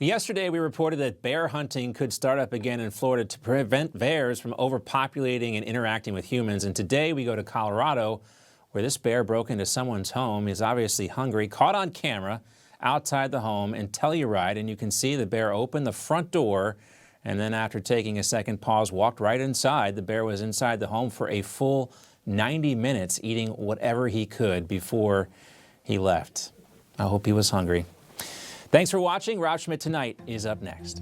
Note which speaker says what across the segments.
Speaker 1: Yesterday, we reported that bear hunting could start up again in Florida to prevent bears from overpopulating and interacting with humans. And today, we go to Colorado, where this bear broke into someone's home. He's obviously hungry, caught on camera outside the home in Telluride. And you can see the bear open the front door, and then after taking a second pause, walked right inside. The bear was inside the home for a full 90 minutes, eating whatever he could before he left. I hope he was hungry. Thanks for watching. Rob Schmitt Tonight is up next.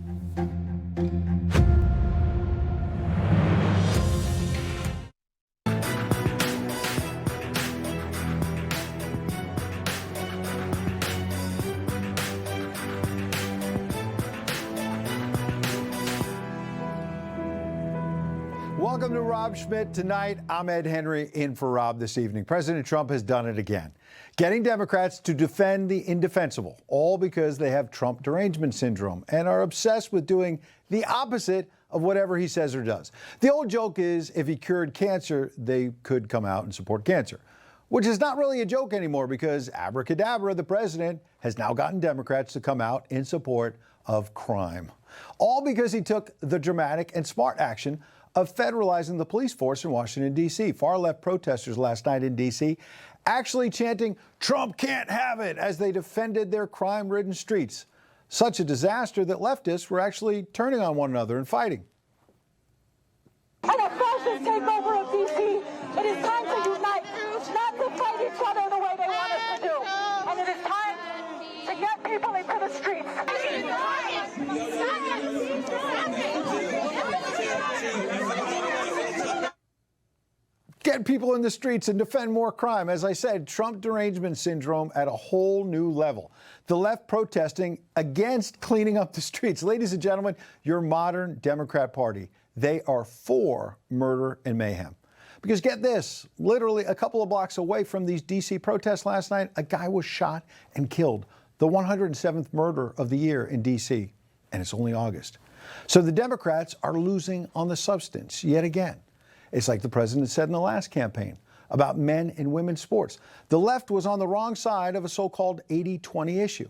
Speaker 2: Welcome to Rob Schmitt Tonight. I'm Ed Henry in for Rob this evening. President Trump has done it again, getting Democrats to defend the indefensible, all because they have Trump derangement syndrome and are obsessed with doing the opposite of whatever he says or does. The old joke is if he cured cancer, they could come out and support cancer, which is not really a joke anymore because abracadabra, the president has now gotten Democrats to come out in support of crime, all because he took the dramatic and smart action of federalizing the police force in Washington, D.C. Far-left protesters last night in D.C. actually chanting, "Trump can't have it," as they defended their crime-ridden streets. Such a disaster that leftists were actually turning on one another and fighting.
Speaker 3: And a fascist takeover of D.C. It is time to unite, not to fight each other the way they want us to do. And it is time to get people into the streets.
Speaker 2: Get people in the streets and defend more crime. As I said, Trump derangement syndrome at a whole new level. The left protesting against cleaning up the streets. Ladies and gentlemen, your modern Democrat Party, they are for murder and mayhem. Because get this, literally a couple of blocks away from these D.C. protests last night, a guy was shot and killed. The 107th murder of the year in D.C., and it's only August. So the Democrats are losing on the substance yet again. It's like the president said in the last campaign about men and women's sports. The left was on the wrong side of a so-called 80-20 issue.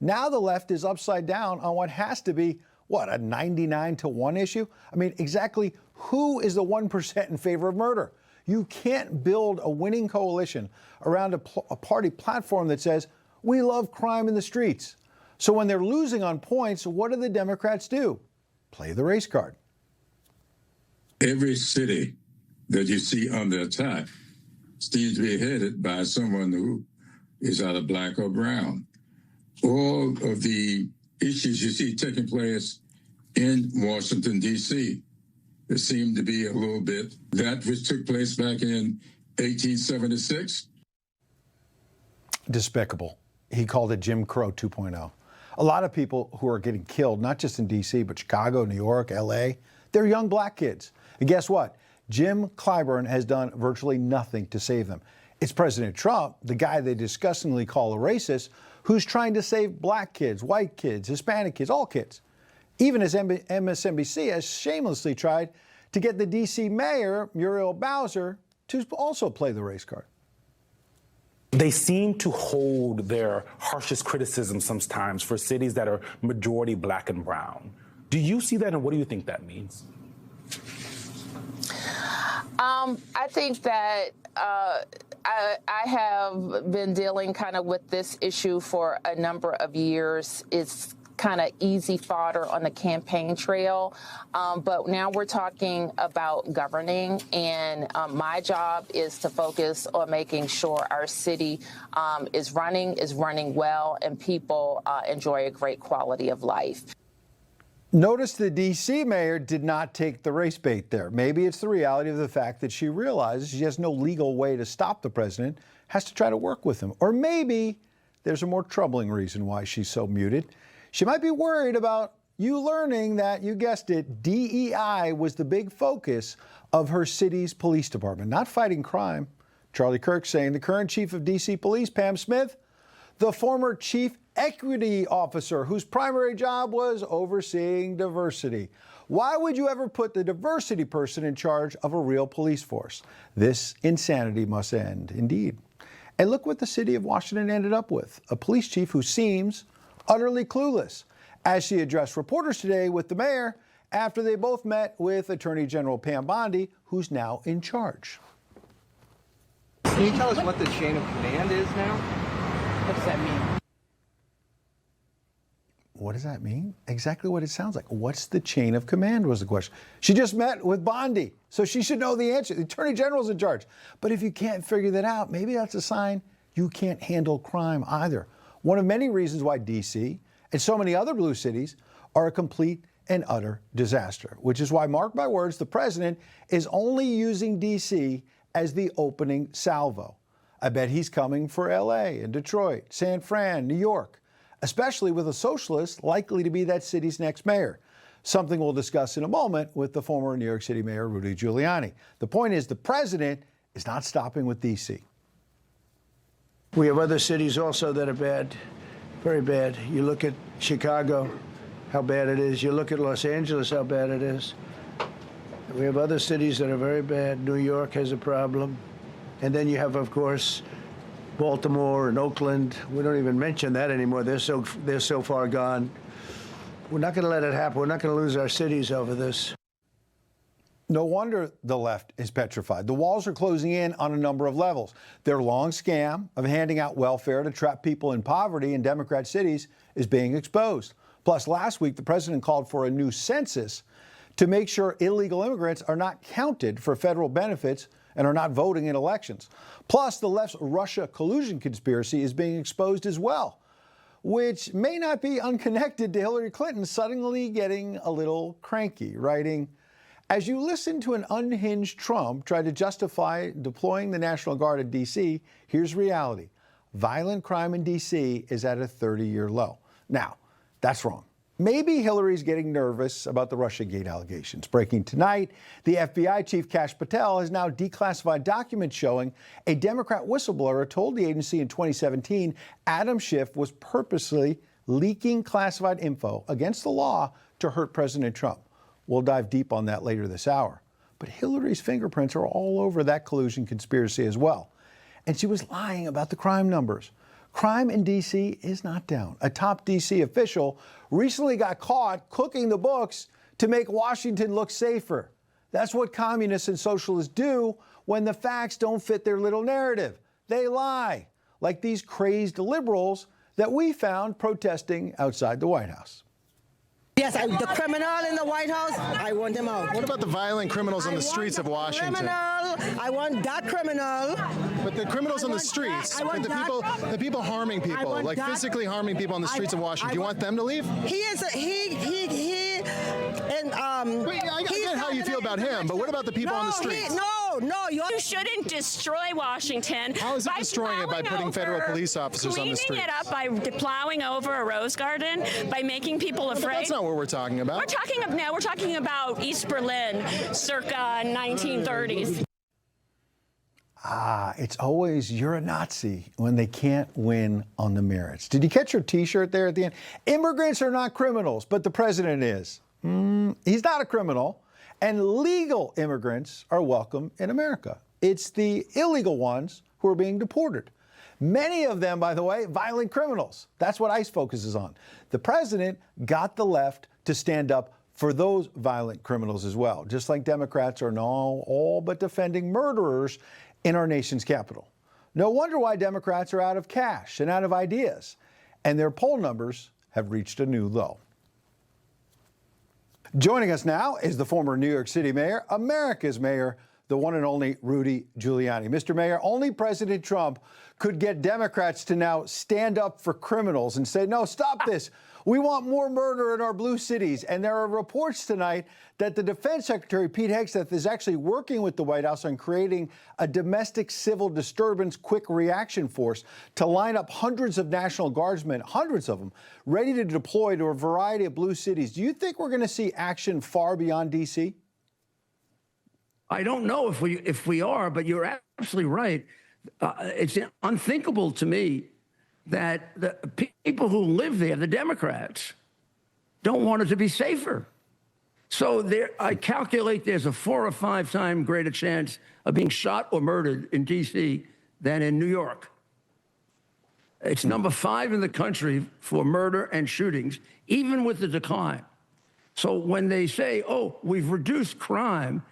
Speaker 2: Now the left is upside down on what has to be, what, a 99-1 issue? I mean, exactly who is the 1% in favor of murder? You can't build a winning coalition around a party platform that says, we love crime in the streets. So when they're losing on points, what do the Democrats do? Play the race card.
Speaker 4: Every city that you see under attack seems to be headed by someone who is either black or brown. All of the issues you see taking place in Washington, D.C., there seemed to be a little bit that which took place back in 1876.
Speaker 2: Despicable. He called it Jim Crow 2.0. A lot of people who are getting killed, not just in D.C., but Chicago, New York, L.A., they're young black kids. And guess what? Jim Clyburn has done virtually nothing to save them. It's President Trump, the guy they disgustingly call a racist, who's trying to save black kids, white kids, Hispanic kids, all kids. Even as MSNBC has shamelessly tried to get the D.C. mayor, Muriel Bowser, to also play the race card.
Speaker 5: They seem to hold their harshest criticism sometimes for cities that are majority black and brown. Do you see that, and what do you think that means?
Speaker 6: I think that I have been dealing kind of with this issue for a number of years. It's kind of easy fodder on the campaign trail. But now we're talking about governing, and my job is to focus on making sure our city is running well, and people enjoy a great quality of life.
Speaker 2: Notice the D.C. mayor did not take the race bait there. Maybe it's the reality of the fact that she realizes she has no legal way to stop the president, has to try to work with him. Or maybe there's a more troubling reason why she's so muted. She might be worried about you learning that, you guessed it, DEI was the big focus of her city's police department, not fighting crime. Charlie Kirk saying the current chief of D.C. Police, Pam Smith, the former chief equity officer whose primary job was overseeing diversity. Why would you ever put the diversity person in charge of a real police force? This insanity must end, indeed. And look what the city of Washington ended up with, a police chief who seems utterly clueless. as she addressed reporters today with the mayor after they both met with Attorney General Pam Bondi, who's now in charge.
Speaker 7: Can you tell us what the chain of command is now?
Speaker 6: What does that mean?
Speaker 2: What does that mean? Exactly what it sounds like. What's the chain of command was the question. She just met with Bondi, so she should know the answer. The Attorney General's in charge. But if you can't figure that out, maybe that's a sign you can't handle crime either. One of many reasons why D.C. and so many other blue cities are a complete and utter disaster, which is why, mark my words, the president is only using D.C. as the opening salvo. I bet he's coming for L.A. and Detroit, San Fran, New York, especially with a socialist likely to be that city's next mayor, something we'll discuss in a moment with the former New York City Mayor Rudy Giuliani. The point is the president is not stopping with D.C.
Speaker 8: We have other cities also that are bad, very bad. You look at Chicago, how bad it is. You look at Los Angeles, how bad it is. We have other cities that are very bad. New York has a problem. And then you have, of course, Baltimore and Oakland. We don't even mention that anymore. They're so far gone. We're not going to let it happen. We're not going to lose our cities over this.
Speaker 2: No wonder the left is petrified. The walls are closing in on a number of levels. Their long scam of handing out welfare to trap people in poverty in Democrat cities is being exposed. Plus, last week, the president called for a new census to make sure illegal immigrants are not counted for federal benefits and are not voting in elections. Plus, the left's Russia collusion conspiracy is being exposed as well, which may not be unconnected to Hillary Clinton suddenly getting a little cranky, writing, "As you listen to an unhinged Trump try to justify deploying the National Guard in D.C., here's reality. Violent crime in D.C. is at a 30-year low." Now, that's wrong. Maybe Hillary's getting nervous about the Russiagate allegations. Breaking tonight, the FBI chief Kash Patel has now declassified documents showing a Democrat whistleblower told the agency in 2017 Adam Schiff was purposely leaking classified info against the law to hurt President Trump. We'll dive deep on that later this hour. But Hillary's fingerprints are all over that collusion conspiracy as well. And she was lying about the crime numbers. Crime in D.C. is not down. A top D.C. official recently got caught cooking the books to make Washington look safer. That's what communists and socialists do when the facts don't fit their little narrative. They lie, like these crazed liberals that we found protesting outside the White House.
Speaker 9: Yes, the criminal in the White House, I want him out.
Speaker 10: What about the violent criminals on the streets of Washington?
Speaker 9: I want that criminal.
Speaker 10: But the criminals on the streets, the people harming people, like physically harming people on the streets of Washington, do you want them to leave? I get how you feel about him, but what about the people on the streets?
Speaker 11: You shouldn't destroy Washington.
Speaker 10: How is it destroying it by putting federal police officers on the streets?
Speaker 11: Cleaning it up by plowing over a rose garden, by making people afraid.
Speaker 10: But that's not what we're talking about.
Speaker 11: We're talking about East Berlin, circa 1930s.
Speaker 2: It's always you're a Nazi when they can't win on the merits. Did you catch your T-shirt there at the end? Immigrants are not criminals, but the president is. He's not a criminal, and legal immigrants are welcome in America. It's the illegal ones who are being deported. Many of them, by the way, violent criminals. That's what ICE focuses on. The president got the left to stand up for those violent criminals as well, just like Democrats are now all but defending murderers in our nation's capital. No wonder why Democrats are out of cash and out of ideas, and their poll numbers have reached a new low. Joining us now is the former New York City mayor, America's mayor, the one and only Rudy Giuliani. Mr. Mayor, only President Trump could get Democrats to now stand up for criminals and say, no, stop this. We want more murder in our blue cities. And there are reports tonight that the Defense Secretary, Pete Hegseth, is actually working with the White House on creating a domestic civil disturbance quick reaction force to line up hundreds of National Guardsmen, hundreds of them, ready to deploy to a variety of blue cities. Do you think we're going to see action far beyond D.C.?
Speaker 12: I don't know if we are, but you're absolutely right. It's unthinkable to me that the people who live there, the Democrats, don't want it to be safer. So I calculate there's a 4 or 5 times greater chance of being shot or murdered in D.C. than in New York. It's number 5 in the country for murder and shootings, even with the decline. So when they say, oh, we've reduced crime,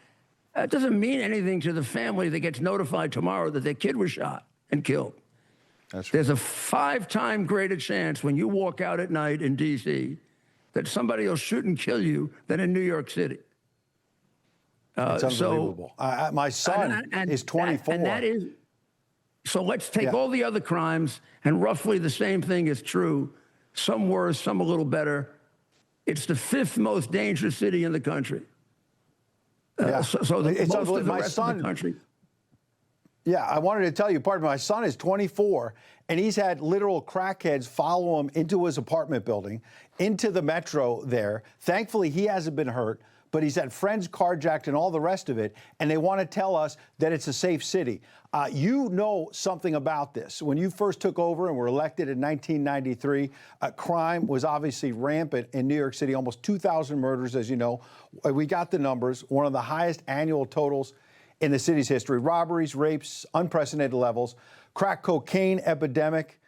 Speaker 12: that doesn't mean anything to the family that gets notified tomorrow that their kid was shot and killed.
Speaker 2: That's right.
Speaker 12: There's a 5-time greater chance when you walk out at night in D.C. that somebody will shoot and kill you than in New York City.
Speaker 2: It's unbelievable. My son is 24.
Speaker 12: And that is, so let's take all the other crimes, and roughly the same thing is true. Some worse, some a little better. It's the 5th most dangerous city in the country. So
Speaker 2: it's
Speaker 12: most of the
Speaker 2: my
Speaker 12: rest
Speaker 2: son,
Speaker 12: of the country.
Speaker 2: Yeah, I wanted to tell you, pardon me, my son is 24, and he's had literal crackheads follow him into his apartment building, into the metro there. Thankfully, he hasn't been hurt, but he's had friends carjacked and all the rest of it, and they want to tell us that it's a safe city. You know something about this. When you first took over and were elected in 1993, crime was obviously rampant in New York City, almost 2,000 murders, as you know. We got the numbers, one of the highest annual totals in the city's history. Robberies, rapes, unprecedented levels. Crack cocaine epidemic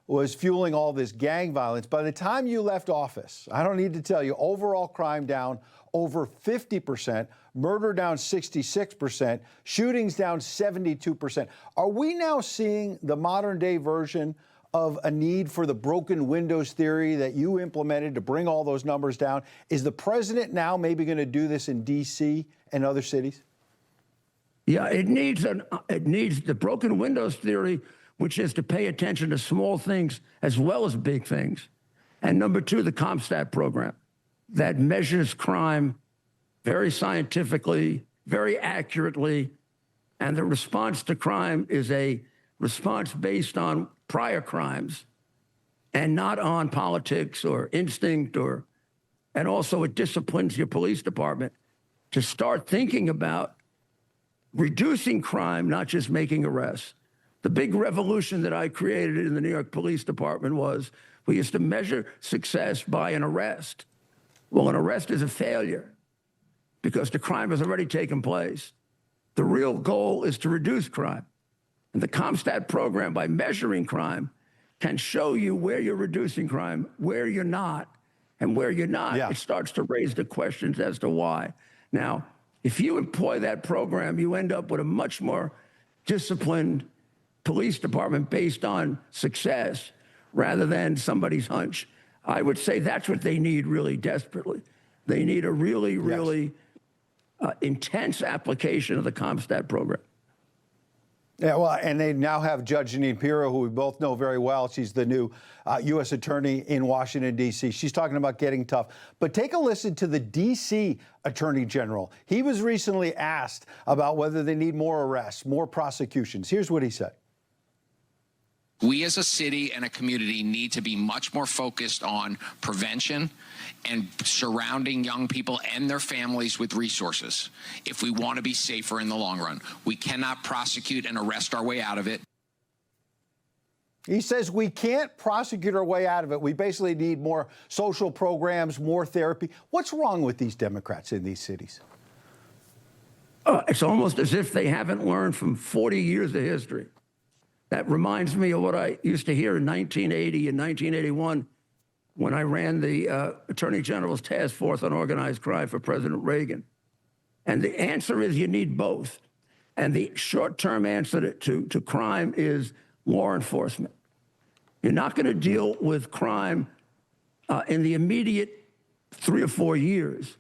Speaker 2: was fueling all this gang violence. By the time you left office, I don't need to tell you, overall crime down over 50%, murder down 66%, shootings down 72%. Are we now seeing the modern day version of a need for the broken windows theory that you implemented to bring all those numbers down? Is the president now maybe going to do this in D.C. and other cities?
Speaker 12: Yeah, it needs the broken windows theory, which is to pay attention to small things as well as big things. And number 2, the CompStat program that measures crime very scientifically, very accurately, and the response to crime is a response based on prior crimes and not on politics or instinct, and also it disciplines your police department to start thinking about reducing crime, not just making arrests. The big revolution that I created in the New York Police Department was we used to measure success by an arrest. Well, an arrest is a failure because the crime has already taken place. The real goal is to reduce crime. And the CompStat program, by measuring crime, can show you where you're reducing crime, where you're not, and where you're not. It starts to raise the questions as to why. Now, if you employ that program, you end up with a much more disciplined police department based on success rather than somebody's hunch. I would say that's what they need really desperately. They need a really, really intense application of the CompStat program.
Speaker 2: Yeah, well, and they now have Judge Jeanine Pirro, who we both know very well. She's the new U.S. attorney in Washington, D.C. She's talking about getting tough. But take a listen to the D.C. Attorney General. He was recently asked about whether they need more arrests, more prosecutions. Here's what he said.
Speaker 13: We as a city and a community need to be much more focused on prevention and surrounding young people and their families with resources if we want to be safer in the long run. We cannot prosecute and arrest our way out of it.
Speaker 2: He says we can't prosecute our way out of it. We basically need more social programs, more therapy. What's wrong with these Democrats in these cities?
Speaker 12: It's almost as if they haven't learned from 40 years of history. That reminds me of what I used to hear in 1980 and 1981 when I ran the Attorney General's Task Force on Organized Crime for President Reagan. And the answer is you need both. And the short-term answer to crime is law enforcement. You're not going to deal with crime in the immediate 3 or 4 years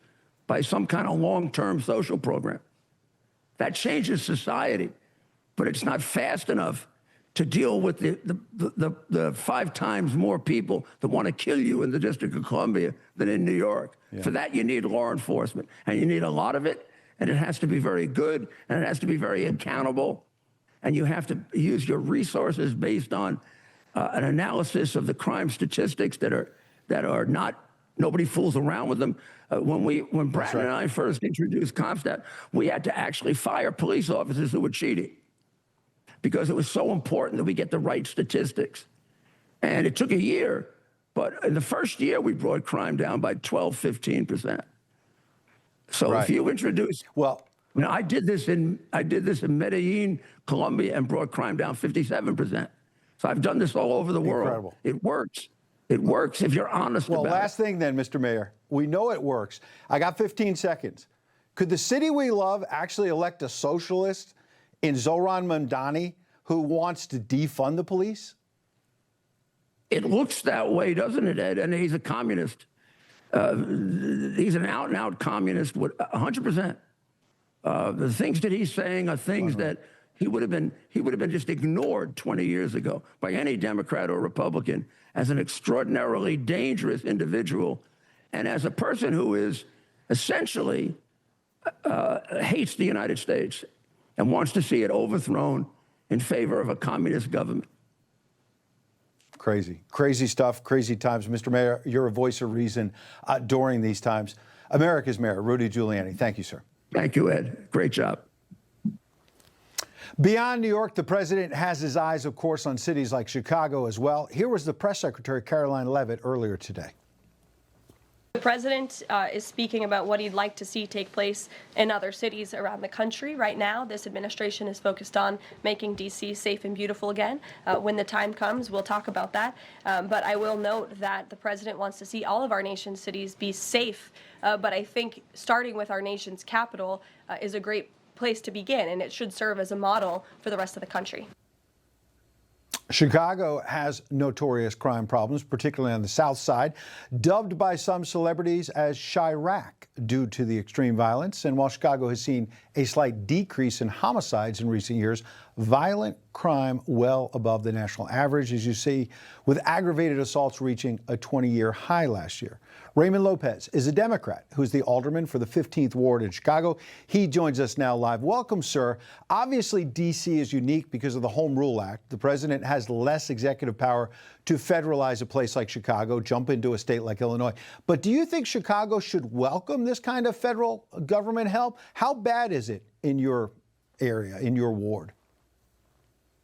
Speaker 12: by some kind of long-term social program. That changes society, but it's not fast enough to deal with the 5 times more people that want to kill you in the District of Columbia than in New York. Yeah. For that, you need law enforcement, and you need a lot of it, and it has to be very good, and it has to be very accountable, and you have to use your resources based on an analysis of the crime statistics that are not, nobody fools around with them. When Brad and I first introduced CompStat, we had to actually fire police officers who were cheating, because it was so important that we get the right statistics. And it took a year, but in the first year, we brought crime down by 12, 15%. So if you introduce, I did this in Medellin, Colombia, and brought crime down 57%. So I've done this all over the world.
Speaker 2: Incredible.
Speaker 12: It works. It works if you're honest about it.
Speaker 2: Well, last thing then, Mr. Mayor. We know it works. I got 15 seconds. Could the city we love actually elect a socialist in Zohran Mamdani who wants to defund the police?
Speaker 12: It looks that way, doesn't it, Ed? And he's a communist. He's an out-and-out communist, 100%. The things that he's saying are things that he would have been just ignored 20 years ago by any Democrat or Republican as an extraordinarily dangerous individual and as a person who is essentially hates the United States and wants to see it overthrown in favor of a communist government.
Speaker 2: Crazy, crazy stuff, crazy times. Mr. Mayor, you're a voice of reason during these times. America's Mayor, Rudy Giuliani. Thank you, sir.
Speaker 12: Thank you, Ed. Great job.
Speaker 2: Beyond New York, the president has his eyes, of course, on cities like Chicago as well. Here was the press secretary, Caroline Leavitt, earlier today.
Speaker 14: The president is speaking about what he'd like to see take place in other cities around the country. Right now, this administration is focused on making D.C. safe and beautiful again. When the time comes, we'll talk about that. But I will note that the president wants to see all of our nation's cities be safe. But I think starting with our nation's capital is a great place to begin, and it should serve as a model for the rest of the country.
Speaker 2: Chicago has notorious crime problems, particularly on the south side, dubbed by some celebrities as Chirac due to the extreme violence. And while Chicago has seen a slight decrease in homicides in recent years, violent crime well above the national average, as you see, with aggravated assaults reaching a 20-year high last year. Raymond Lopez is a Democrat who's the alderman for the 15th Ward in Chicago. He joins us now live. Welcome, sir. Obviously, D.C. is unique because of the Home Rule Act. The president has less executive power to federalize a place like Chicago, jump into a state like Illinois. But do you think Chicago should welcome this kind of federal government help? How bad is it in your area, in your ward?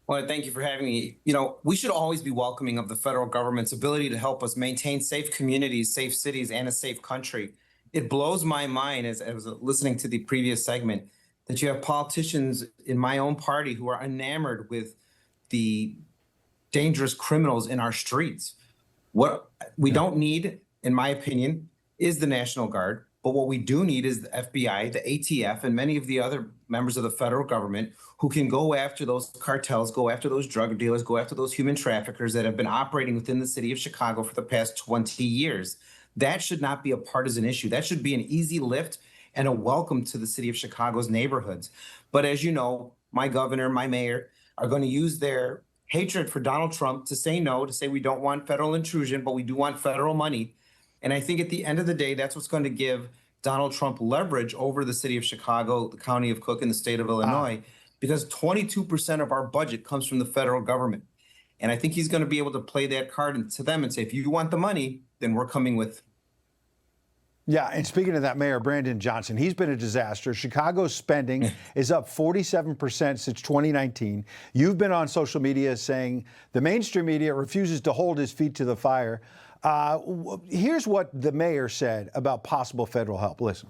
Speaker 15: Well, thank you for having me. You know, we should always be welcoming of the federal government's ability to help us maintain safe communities, safe cities, and a safe country. It blows my mind, as I was listening to the previous segment, that you have politicians in my own party who are enamored with the dangerous criminals in our streets. What we don't need, in my opinion, is the National Guard. But what we do need is the FBI, the ATF, and many of the other members of the federal government who can go after those cartels, go after those drug dealers, go after those human traffickers that have been operating within the city of Chicago for the past 20 years. That should not be a partisan issue. That should be an easy lift and a welcome to the city of Chicago's neighborhoods. But as you know, my governor, my mayor are going to use their hatred for Donald Trump to say no, to say we don't want federal intrusion, but we do want federal money. And I think at the end of the day, that's what's going to give Donald Trump leverage over the city of Chicago, the county of Cook, and the state of Illinois, because 22% of our budget comes from the federal government. And I think he's going to be able to play that card to them and say, if you want the money, then we're coming with.
Speaker 2: Yeah, and speaking of that, Mayor Brandon Johnson, he's been a disaster. Chicago's spending is up 47% since 2019. You've been on social media saying the mainstream media refuses to hold his feet to the fire. Here's what the mayor said about possible federal help. Listen.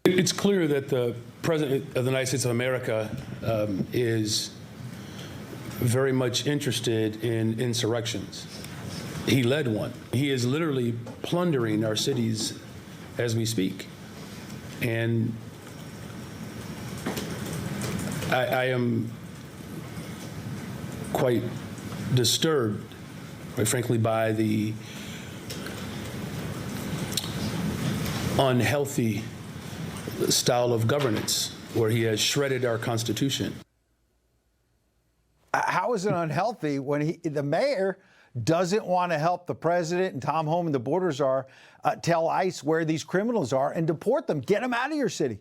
Speaker 16: It's clear that the President of the United States of America is very much interested in insurrections. He led one. He is literally plundering our cities as we speak. And I am quite disturbed, quite frankly, by the unhealthy style of governance where he has shredded our Constitution.
Speaker 2: How is it unhealthy when the mayor doesn't want to help the president and Tom Homan, the border czar, tell ICE where these criminals are and deport them, get them out of your city?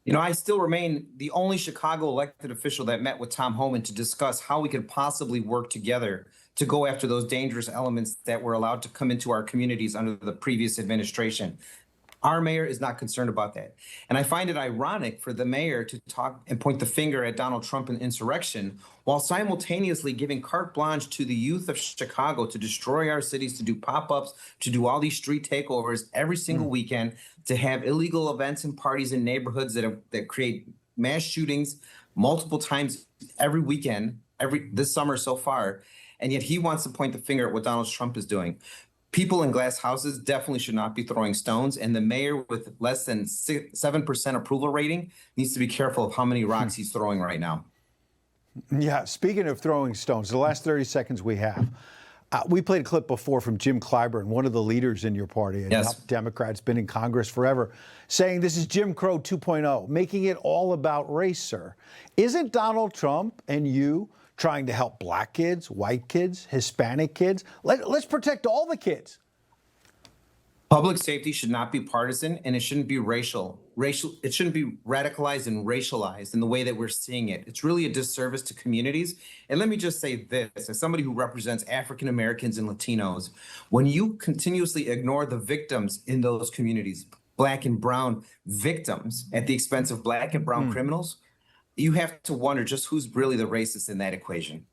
Speaker 15: You know, I still remain the only Chicago elected official that met with Tom Homan to discuss how we could possibly work together to go after those dangerous elements that were allowed to come into our communities under the previous administration. Our mayor is not concerned about that. And I find it ironic for the mayor to talk and point the finger at Donald Trump and insurrection while simultaneously giving carte blanche to the youth of Chicago to destroy our cities, to do pop-ups, to do all these street takeovers every single weekend, to have illegal events and parties in neighborhoods that create mass shootings multiple times every weekend, this summer so far, and yet he wants to point the finger at what Donald Trump is doing. People in glass houses definitely should not be throwing stones, and the mayor with less than 7% approval rating needs to be careful of how many rocks he's throwing right now.
Speaker 2: Yeah, speaking of throwing stones, the last 30 seconds we have. We played a clip before from Jim Clyburn, one of the leaders in your party, and Democrats, been in Congress forever, saying this is Jim Crow 2.0, making it all about race, sir. Isn't Donald Trump and you trying to help black kids, white kids, Hispanic kids? Let's protect all the kids.
Speaker 15: Public safety should not be partisan, and it shouldn't be racial. It shouldn't be radicalized and racialized in the way that we're seeing it. It's really a disservice to communities. And let me just say this, as somebody who represents African Americans and Latinos, when you continuously ignore the victims in those communities, black and brown victims, at the expense of black and brown criminals, you have to wonder just who's really the racist in that equation.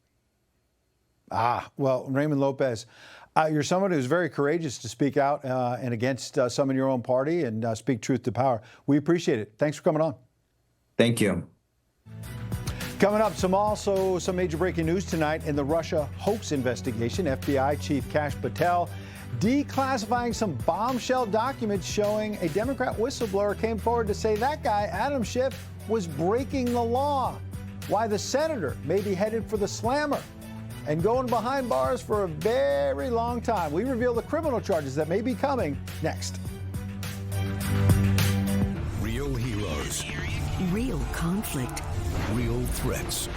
Speaker 2: Well, Raymond Lopez, you're someone who's very courageous to speak out and against some in your own party and speak truth to power. We appreciate it. Thanks for coming on.
Speaker 15: Thank you.
Speaker 2: Coming up, some major breaking news tonight in the Russia hoax investigation. FBI Chief Kash Patel declassifying some bombshell documents showing a Democrat whistleblower came forward to say that guy, Adam Schiff, was breaking the law. Why the senator may be headed for the slammer and going behind bars for a very long time. We reveal the criminal charges that may be coming next.
Speaker 17: Real heroes.
Speaker 18: Real conflict.
Speaker 17: Real threats.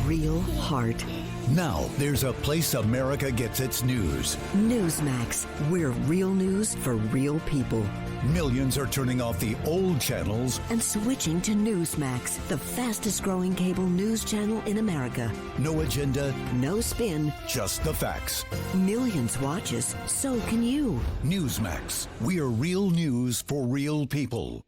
Speaker 18: Real heart.
Speaker 17: Now there's a place America gets its news.
Speaker 18: Newsmax. We're real news for real people.
Speaker 17: Millions are turning off the old channels
Speaker 18: and switching to Newsmax, the fastest growing cable news channel in America.
Speaker 17: No agenda,
Speaker 18: no spin,
Speaker 17: just the facts.
Speaker 18: Millions watch us, so can you.
Speaker 17: Newsmax. We are real news for real people.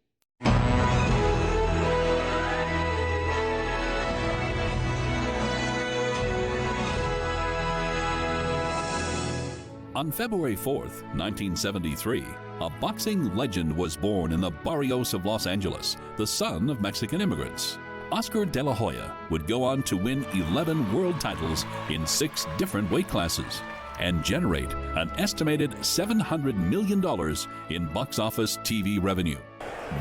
Speaker 19: On February 4th, 1973, a boxing legend was born in the barrios of Los Angeles, the son of Mexican immigrants. Oscar De La Hoya would go on to win 11 world titles in 6 different weight classes and generate an estimated $700 million in box office TV revenue.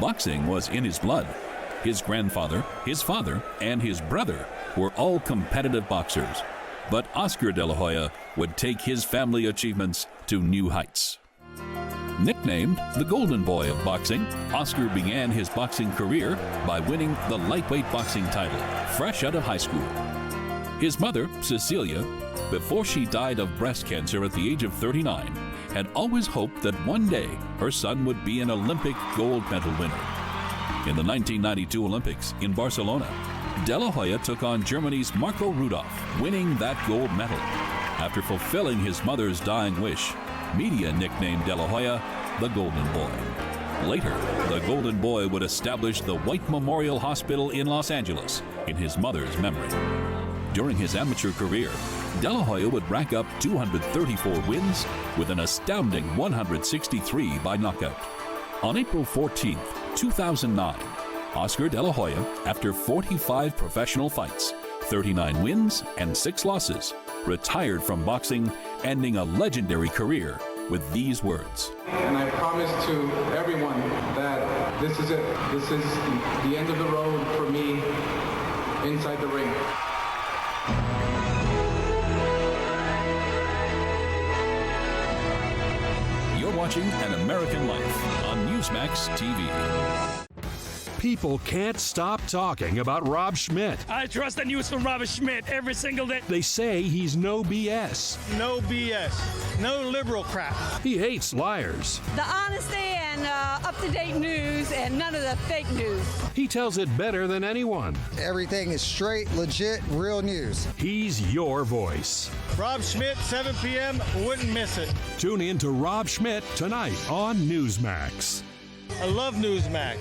Speaker 19: Boxing was in his blood. His grandfather, his father, and his brother were all competitive boxers. But Oscar De La Hoya would take his family achievements to new heights. Nicknamed the Golden Boy of boxing, Oscar began his boxing career by winning the lightweight boxing title, fresh out of high school. His mother, Cecilia, before she died of breast cancer at the age of 39, had always hoped that one day her son would be an Olympic gold medal winner. In the 1992 Olympics in Barcelona, De La Hoya took on Germany's Marco Rudolph, winning that gold medal. After fulfilling his mother's dying wish, media nicknamed De La Hoya the Golden Boy. Later, the Golden Boy would establish the White Memorial Hospital in Los Angeles in his mother's memory. During his amateur career, De La Hoya would rack up 234 wins with an astounding 163 by knockout. On April 14, 2009, Oscar De La Hoya, after 45 professional fights, 39 wins and 6 losses, retired from boxing, ending a legendary career with these words.
Speaker 20: And I promise to everyone that this is it. This is the end of the road for me inside the ring.
Speaker 19: You're watching An American Life on Newsmax TV.
Speaker 21: People can't stop talking about Rob Schmitt.
Speaker 22: I trust the news from Rob Schmitt every single day.
Speaker 21: They say he's no BS.
Speaker 23: No BS. No liberal crap.
Speaker 21: He hates liars.
Speaker 24: The honesty and up-to-date news and none of the fake news.
Speaker 21: He tells it better than anyone.
Speaker 25: Everything is straight, legit, real news.
Speaker 21: He's your voice.
Speaker 23: Rob Schmitt, 7 p.m. Wouldn't miss it.
Speaker 21: Tune in to Rob Schmitt tonight on Newsmax.
Speaker 23: I love Newsmax.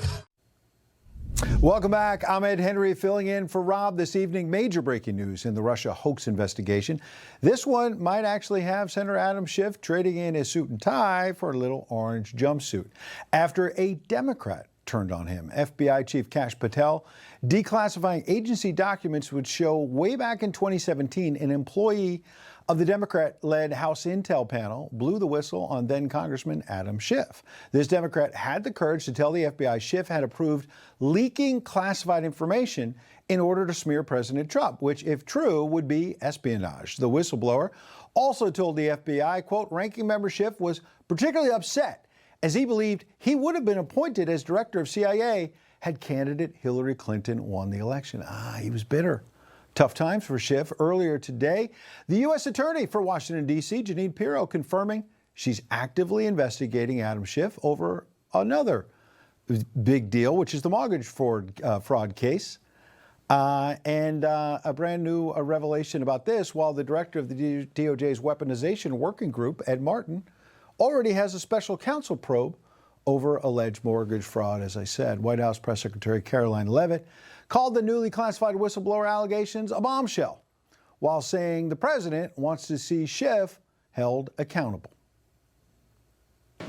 Speaker 2: Welcome back. I'm Ed Henry filling in for Rob this evening. Major breaking news in the Russia hoax investigation. This one might actually have Senator Adam Schiff trading in his suit and tie for a little orange jumpsuit after a Democrat turned on him. FBI Chief Kash Patel declassifying agency documents would show way back in 2017 an employee of the Democrat-led House Intel panel blew the whistle on then-Congressman Adam Schiff. This Democrat had the courage to tell the FBI Schiff had approved leaking classified information in order to smear President Trump, which, if true, would be espionage. The whistleblower also told the FBI, quote, ranking member Schiff was particularly upset as he believed he would have been appointed as director of CIA had candidate Hillary Clinton won the election. He was bitter. Tough times for Schiff. Earlier today, the U.S. Attorney for Washington, D.C., Jeanine Pirro, confirming she's actively investigating Adam Schiff over another big deal, which is the mortgage fraud case. And a brand new revelation about this, while the director of the DOJ's weaponization working group, Ed Martin, already has a special counsel probe over alleged mortgage fraud, as I said. White House Press Secretary Caroline Leavitt called the newly classified whistleblower allegations a bombshell, while saying the president wants to see Schiff held accountable.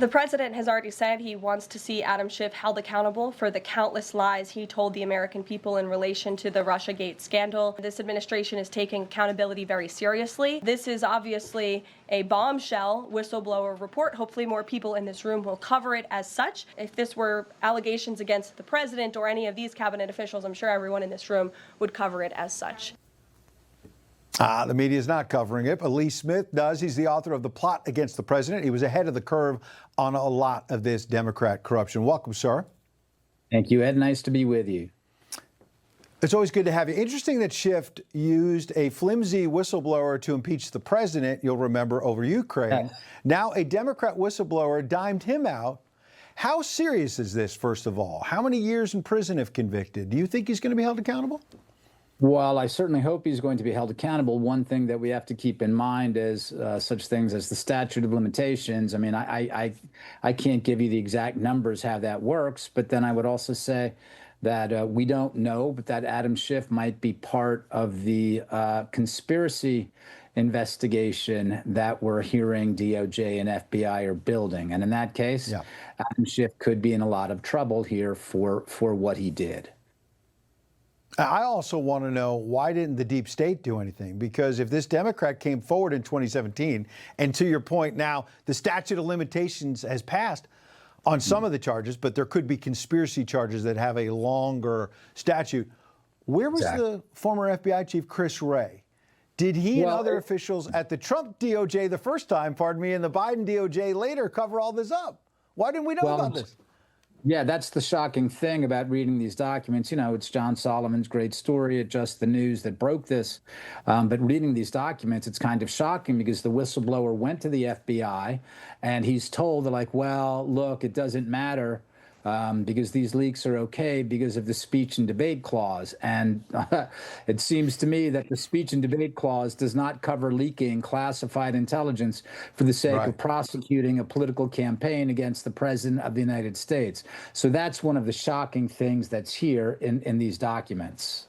Speaker 14: The president has already said he wants to see Adam Schiff held accountable for the countless lies he told the American people in relation to the Russiagate scandal. This administration is taking accountability very seriously. This is obviously a bombshell whistleblower report. Hopefully more people in this room will cover it as such. If this were allegations against the president or any of these cabinet officials, I'm sure everyone in this room would cover it as such.
Speaker 2: The media is not covering it, but Lee Schmitt does. He's the author of The Plot Against the President. He was ahead of the curve on a lot of this Democrat corruption. Welcome, sir.
Speaker 1: Thank you, Ed. Nice to be with you.
Speaker 2: It's always good to have you. Interesting that Schiff used a flimsy whistleblower to impeach the president, you'll remember, over Ukraine. Now a Democrat whistleblower dimed him out. How serious is this, first of all? How many years in prison if convicted? Do you think he's going to be held accountable?
Speaker 1: Well, I certainly hope he's going to be held accountable. One thing that we have to keep in mind is such things as the statute of limitations. I mean, I can't give you the exact numbers how that works, but then I would also say that we don't know, but that Adam Schiff might be part of the conspiracy investigation that we're hearing DOJ and FBI are building. And in that case, Adam Schiff could be in a lot of trouble here for what he did.
Speaker 2: I also want to know, why didn't the deep state do anything? Because if this Democrat came forward in 2017, and to your point now, the statute of limitations has passed on some of the charges, but there could be conspiracy charges that have a longer statute. Where was the former FBI chief, Chris Wray? Did he and other officials at the Trump DOJ the first time, pardon me, and the Biden DOJ later cover all this up? Why didn't we know about this?
Speaker 1: Yeah, that's the shocking thing about reading these documents. You know, it's John Solomon's great story at Just the News that broke this. But reading these documents, it's kind of shocking because the whistleblower went to the FBI and he's told, like, well, look, it doesn't matter because these leaks are okay because of the speech and debate clause. And it seems to me that the speech and debate clause does not cover leaking classified intelligence for the sake of prosecuting a political campaign against the president of the United States. So that's one of the shocking things that's here in these documents.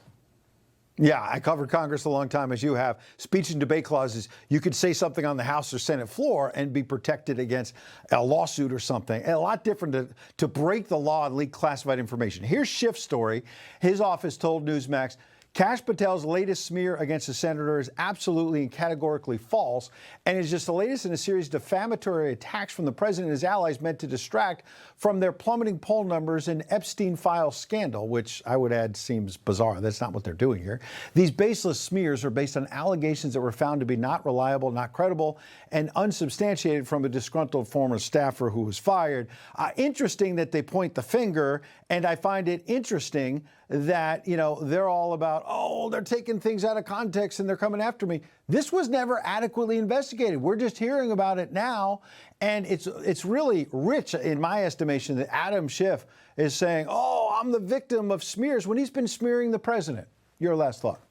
Speaker 2: Yeah, I covered Congress a long time, as you have. Speech and debate clauses, you could say something on the House or Senate floor and be protected against a lawsuit or something. And a lot different to break the law and leak classified information. Here's Schiff's story. His office told Newsmax, Kash Patel's latest smear against the senator is absolutely and categorically false, and is just the latest in a series of defamatory attacks from the president and his allies meant to distract from their plummeting poll numbers and Epstein file scandal, which I would add seems bizarre. That's not what they're doing here. These baseless smears are based on allegations that were found to be not reliable, not credible, and unsubstantiated from a disgruntled former staffer who was fired. Interesting that they point the finger, and I find it interesting that, you know, they're all about, oh, they're taking things out of context and they're coming after me. This was never adequately investigated. We're just hearing about it now. And it's really rich, in my estimation, that Adam Schiff is saying, oh, I'm the victim of smears when he's been smearing the president. Your last thought.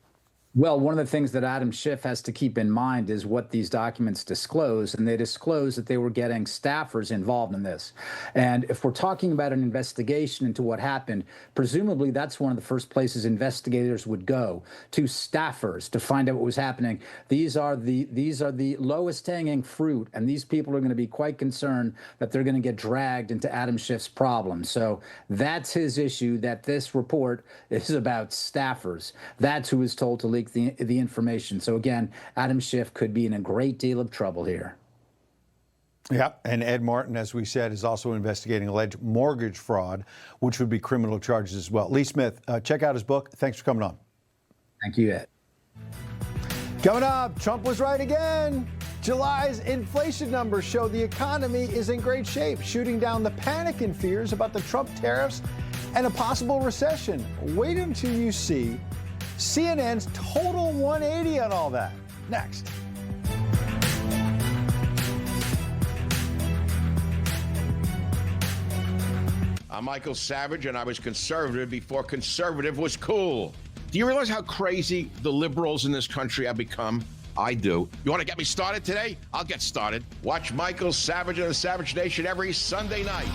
Speaker 1: Well, one of the things that Adam Schiff has to keep in mind is what these documents disclose, and they disclose that they were getting staffers involved in this. And if we're talking about an investigation into what happened, presumably that's one of the first places investigators would go, to staffers, to find out what was happening. These are the lowest hanging fruit, and these people are going to be quite concerned that they're going to get dragged into Adam Schiff's problem. So that's his issue, that this report is about staffers. That's who is told to leak the information. So again, Adam Schiff could be in a great deal of trouble here.
Speaker 2: Yeah, and Ed Martin, as we said, is also investigating alleged mortgage fraud, which would be criminal charges as well. Lee Smith, check out his book. Thanks for coming on.
Speaker 1: Thank you, Ed.
Speaker 2: Coming up, Trump was right again. July's inflation numbers show the economy is in great shape, shooting down the panic and fears about the Trump tariffs and a possible recession. Wait until you see CNN's total 180 on all that. Next.
Speaker 3: I'm Michael Savage, and I was conservative before conservative was cool. Do you realize how crazy the liberals in this country have become? I do. You want to get me started today? I'll get started. Watch Michael Savage and the Savage Nation every Sunday night.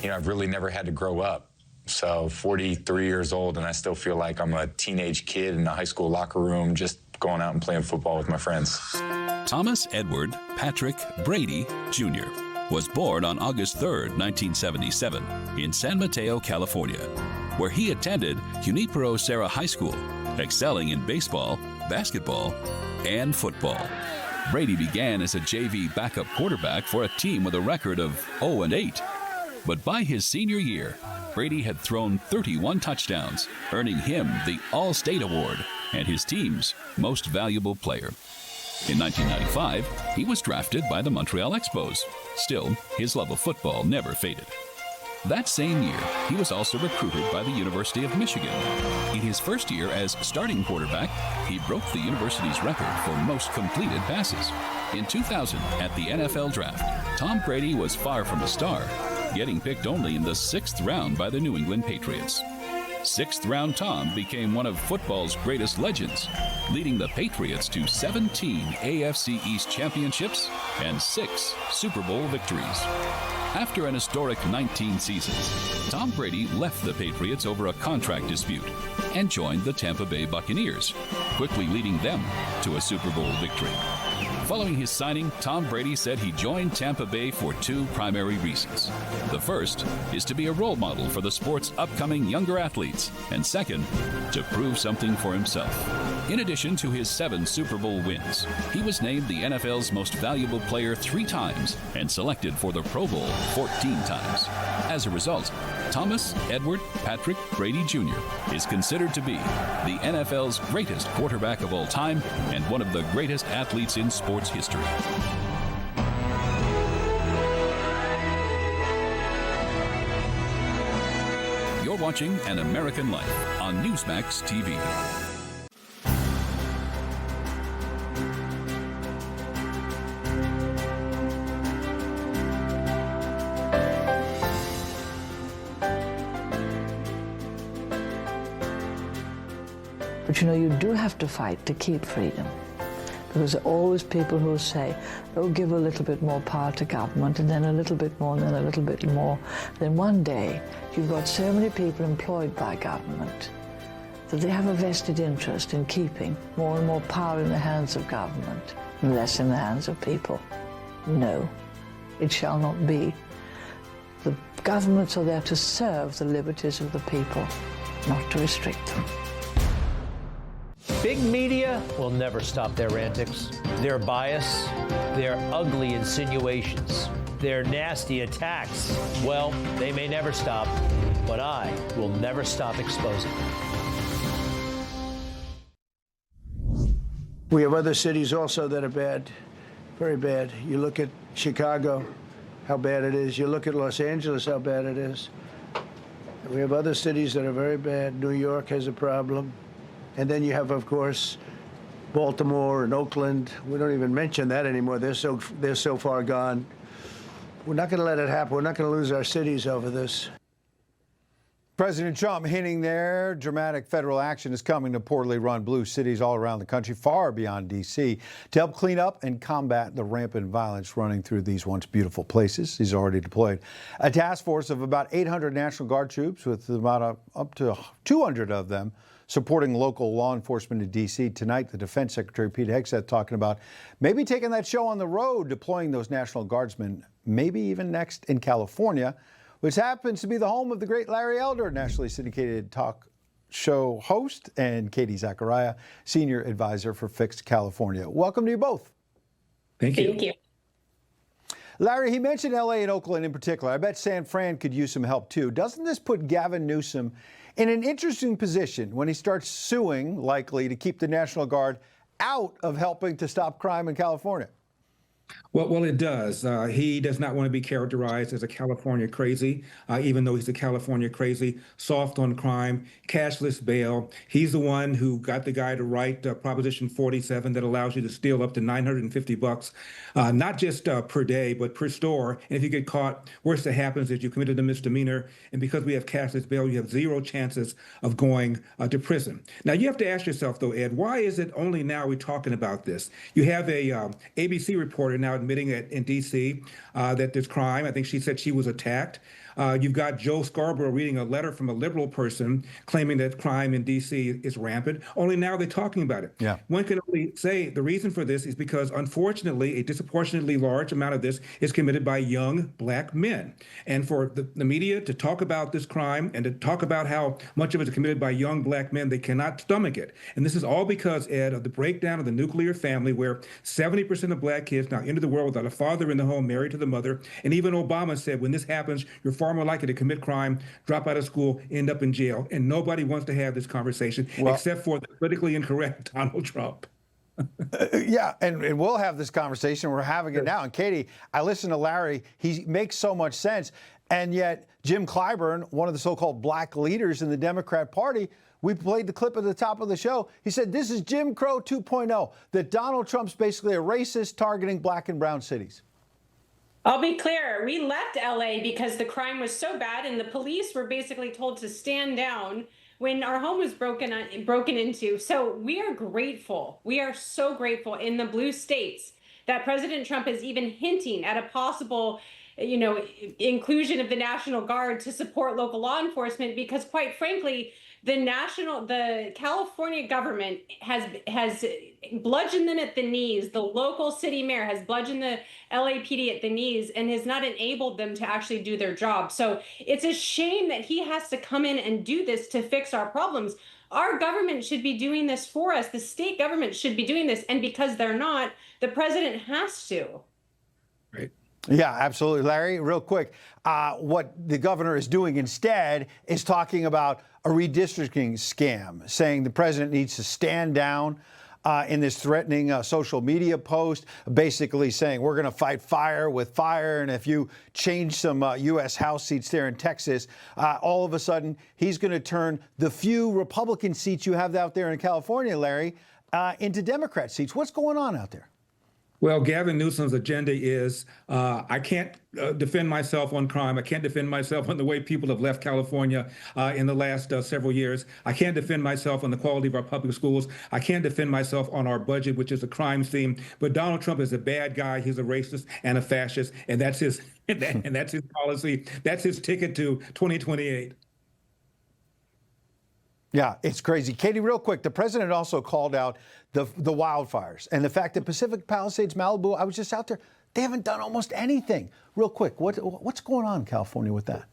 Speaker 4: You know, I've really never had to grow up. So 43 years old, and I still feel like I'm a teenage kid in a high school locker room just going out and playing football with my friends.
Speaker 19: Thomas Edward Patrick Brady Jr. was born on August 3, 1977, in San Mateo, California, where he attended Junipero Serra High School, excelling in baseball, basketball, and football. Brady began as a JV backup quarterback for a team with a record of 0-8. But by his senior year, Brady had thrown 31 touchdowns, earning him the All-State Award and his team's most valuable player. In 1995, he was drafted by the Montreal Expos. Still, his love of football never faded. That same year, he was also recruited by the University of Michigan. In his first year as starting quarterback, he broke the university's record for most completed passes. In 2000, at the NFL Draft, Tom Brady was far from a star, getting picked only in the 6th round by the New England Patriots. 6th-round Tom became one of football's greatest legends, leading the Patriots to 17 AFC East championships and 6 Super Bowl victories. After an historic 19 seasons, Tom Brady left the Patriots over a contract dispute and joined the Tampa Bay Buccaneers, quickly leading them to a Super Bowl victory. Following his signing, Tom Brady said he joined Tampa Bay for 2 primary reasons. The first is to be a role model for the sport's upcoming younger athletes, and second, to prove something for himself. In addition to his 7 Super Bowl wins, he was named the NFL's most valuable player 3 times and selected for the Pro Bowl 14 times. As a result, Thomas Edward Patrick Brady Jr. is considered to be the NFL's greatest quarterback of all time and one of the greatest athletes in sports history. You're watching An American Life on Newsmax TV.
Speaker 5: But you know, you do have to fight to keep freedom. Because there are always people who say, oh, give a little bit more power to government, and then a little bit more, and then a little bit more. Then one day, you've got so many people employed by government that they have a vested interest in keeping more and more power in the hands of government, and less in the hands of people. No, it shall not be. The governments are there to serve the liberties of the people, not to restrict them.
Speaker 6: Big media will never stop their antics, their bias, their ugly insinuations, their nasty attacks. Well, they may never stop, but I will never stop exposing them.
Speaker 8: We have other cities also that are bad, very bad. You look at Chicago, how bad it is. You look at Los Angeles, how bad it is. We have other cities that are very bad. New York has a problem. And then you have, of course, Baltimore and Oakland. We don't even mention that anymore. They're so far gone. We're not going to let it happen. We're not going to lose our cities over this.
Speaker 2: President Trump hinting there dramatic federal action is coming to poorly run blue cities all around the country, far beyond D.C., to help clean up and combat the rampant violence running through these once beautiful places. He's already deployed a task force of about 800 National Guard troops, with about up to 200 of them supporting local law enforcement in D.C. Tonight, the Defense Secretary Pete Hegseth talking about maybe taking that show on the road, deploying those National Guardsmen, maybe even next in California, which happens to be the home of the great Larry Elder, nationally syndicated talk show host, and Katie Zachariah, senior advisor for Fixed California. Welcome to you both.
Speaker 7: Thank you.
Speaker 9: Thank you.
Speaker 2: Larry, he mentioned L.A. and Oakland in particular. I bet San Fran could use some help too. Doesn't this put Gavin Newsom in an interesting position when he starts suing, likely, to keep the National Guard out of helping to stop crime in California?
Speaker 7: Well, it does. He does not want to be characterized as a California crazy, even though he's a California crazy, soft on crime, cashless bail. He's the one who got the guy to write Proposition 47 that allows you to steal up to $950, not just per day, but per store. And if you get caught, worst that happens is you committed a misdemeanor. And because we have cashless bail, you have zero chances of going to prison. Now, you have to ask yourself, though, Ed, why is it only now we're talking about this? You have a ABC reporter now admitting that in D.C. That there's crime. I think she said she was attacked. You've got Joe Scarborough reading a letter from a liberal person claiming that crime in D.C. is rampant. Only now they're talking about it.
Speaker 2: Yeah.
Speaker 7: One can only say the reason for this is because, unfortunately, a disproportionately large amount of this is committed by young black men. And for the media to talk about this crime and to talk about how much of it is committed by young black men, they cannot stomach it. And this is all because, Ed, of the breakdown of the nuclear family, where 70% of black kids now enter the world without a father in the home, married to the mother. And even Obama said, when this happens, you're far more likely to commit crime, drop out of school, end up in jail. And nobody wants to have this conversation except for the politically incorrect Donald Trump.
Speaker 2: Yeah, and we'll have this conversation. We're having it now. And Katie, I listen to Larry. He makes so much sense. And yet Jim Clyburn, one of the so-called black leaders in the Democrat Party, we played the clip at the top of the show. He said this is Jim Crow 2.0, that Donald Trump's basically a racist targeting black and brown cities.
Speaker 9: I'll be clear. We left LA because the crime was so bad and the police were basically told to stand down when our home was broken into. So we are grateful. We are so grateful in the blue states that President Trump is even hinting at a possible, inclusion of the National Guard to support local law enforcement, because quite frankly, the California government has bludgeoned them at the knees. The local city mayor has bludgeoned the LAPD at the knees and has not enabled them to actually do their job. So it's a shame that he has to come in and do this to fix our problems. Our government should be doing this for us. The state government should be doing this. And because they're not, the president has to.
Speaker 7: Right.
Speaker 2: Yeah, absolutely. Larry, real quick, what the governor is doing instead is talking about a redistricting scam, saying the president needs to stand down in this threatening social media post, basically saying we're going to fight fire with fire. And if you change some U.S. House seats there in Texas, all of a sudden he's going to turn the few Republican seats you have out there in California, Larry, into Democrat seats. What's going on out there?
Speaker 7: Well, Gavin Newsom's agenda is I can't defend myself on crime. I can't defend myself on the way people have left California in the last several years. I can't defend myself on the quality of our public schools. I can't defend myself on our budget, which is a crime theme. But Donald Trump is a bad guy. He's a racist and a fascist, and that's his and that's his policy. That's his ticket to 2028.
Speaker 2: Yeah, it's crazy. Katie, real quick, the president also called out the wildfires and the fact that Pacific Palisades, Malibu, I was just out there, they haven't done almost anything. Real quick, what's going on in California with that?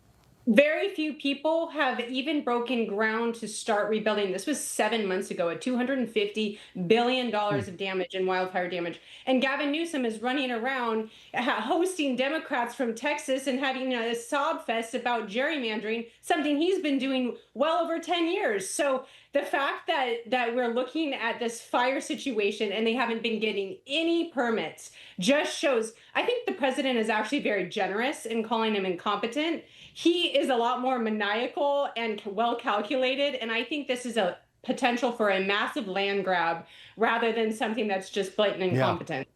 Speaker 9: Very few people have even broken ground to start rebuilding. This was 7 months ago at $250 billion of damage and wildfire damage. And Gavin Newsom is running around hosting Democrats from Texas and having a sob fest about gerrymandering, something he's been doing well over 10 years. So the fact that we're looking at this fire situation and they haven't been getting any permits just shows, I think the president is actually very generous in calling him incompetent. He is a lot more maniacal and well calculated, and I think this is a potential for a massive land grab rather than something that's just blatant incompetence.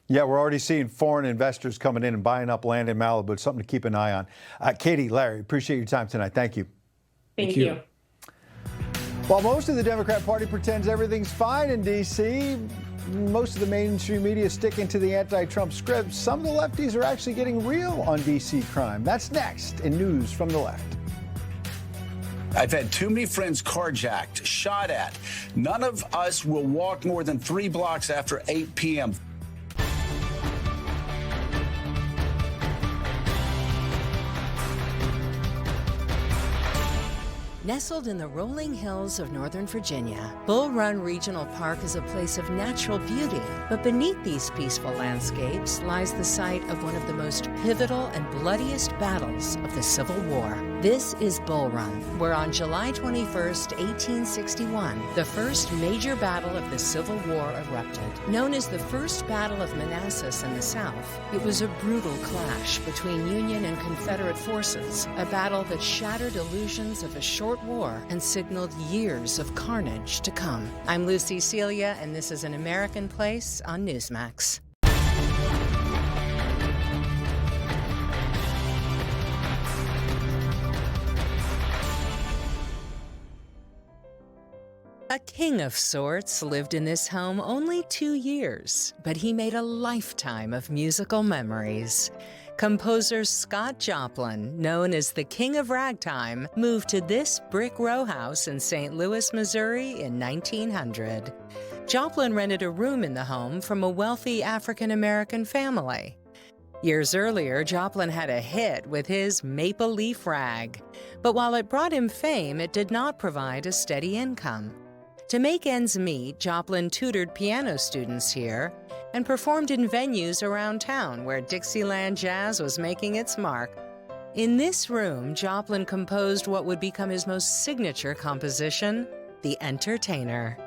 Speaker 2: Yeah, we're already seeing foreign investors coming in and buying up land in Malibu. It's something to keep an eye on. Katie, Larry, appreciate your time tonight. Thank you.
Speaker 9: Thank you.
Speaker 2: While most of the Democrat Party pretends everything's fine in D.C., most of the mainstream media sticking to the anti-Trump script, some of the lefties are actually getting real on D.C. crime. That's next in News from the Left.
Speaker 10: I've had too many friends carjacked, shot at. None of us will walk more than 3 blocks after 8 p.m.
Speaker 11: Nestled in the rolling hills of Northern Virginia, Bull Run Regional Park is a place of natural beauty. But beneath these peaceful landscapes lies the site of one of the most pivotal and bloodiest battles of the Civil War. This is Bull Run, where on July 21st, 1861, the first major battle of the Civil War erupted. Known as the First Battle of Manassas in the South, it was a brutal clash between Union and Confederate forces, a battle that shattered illusions of a short war and signaled years of carnage to come. I'm Lucy Celia, and this is An American Place on Newsmax. A king of sorts lived in this home only 2 years, but he made a lifetime of musical memories. Composer Scott Joplin, known as the King of Ragtime, moved to this brick row house in St. Louis, Missouri in 1900. Joplin rented a room in the home from a wealthy African-American family. Years earlier, Joplin had a hit with his Maple Leaf Rag, but while it brought him fame, it did not provide a steady income. To make ends meet, Joplin tutored piano students here and performed in venues around town where Dixieland jazz was making its mark. In this room, Joplin composed what would become his most signature composition, The Entertainer.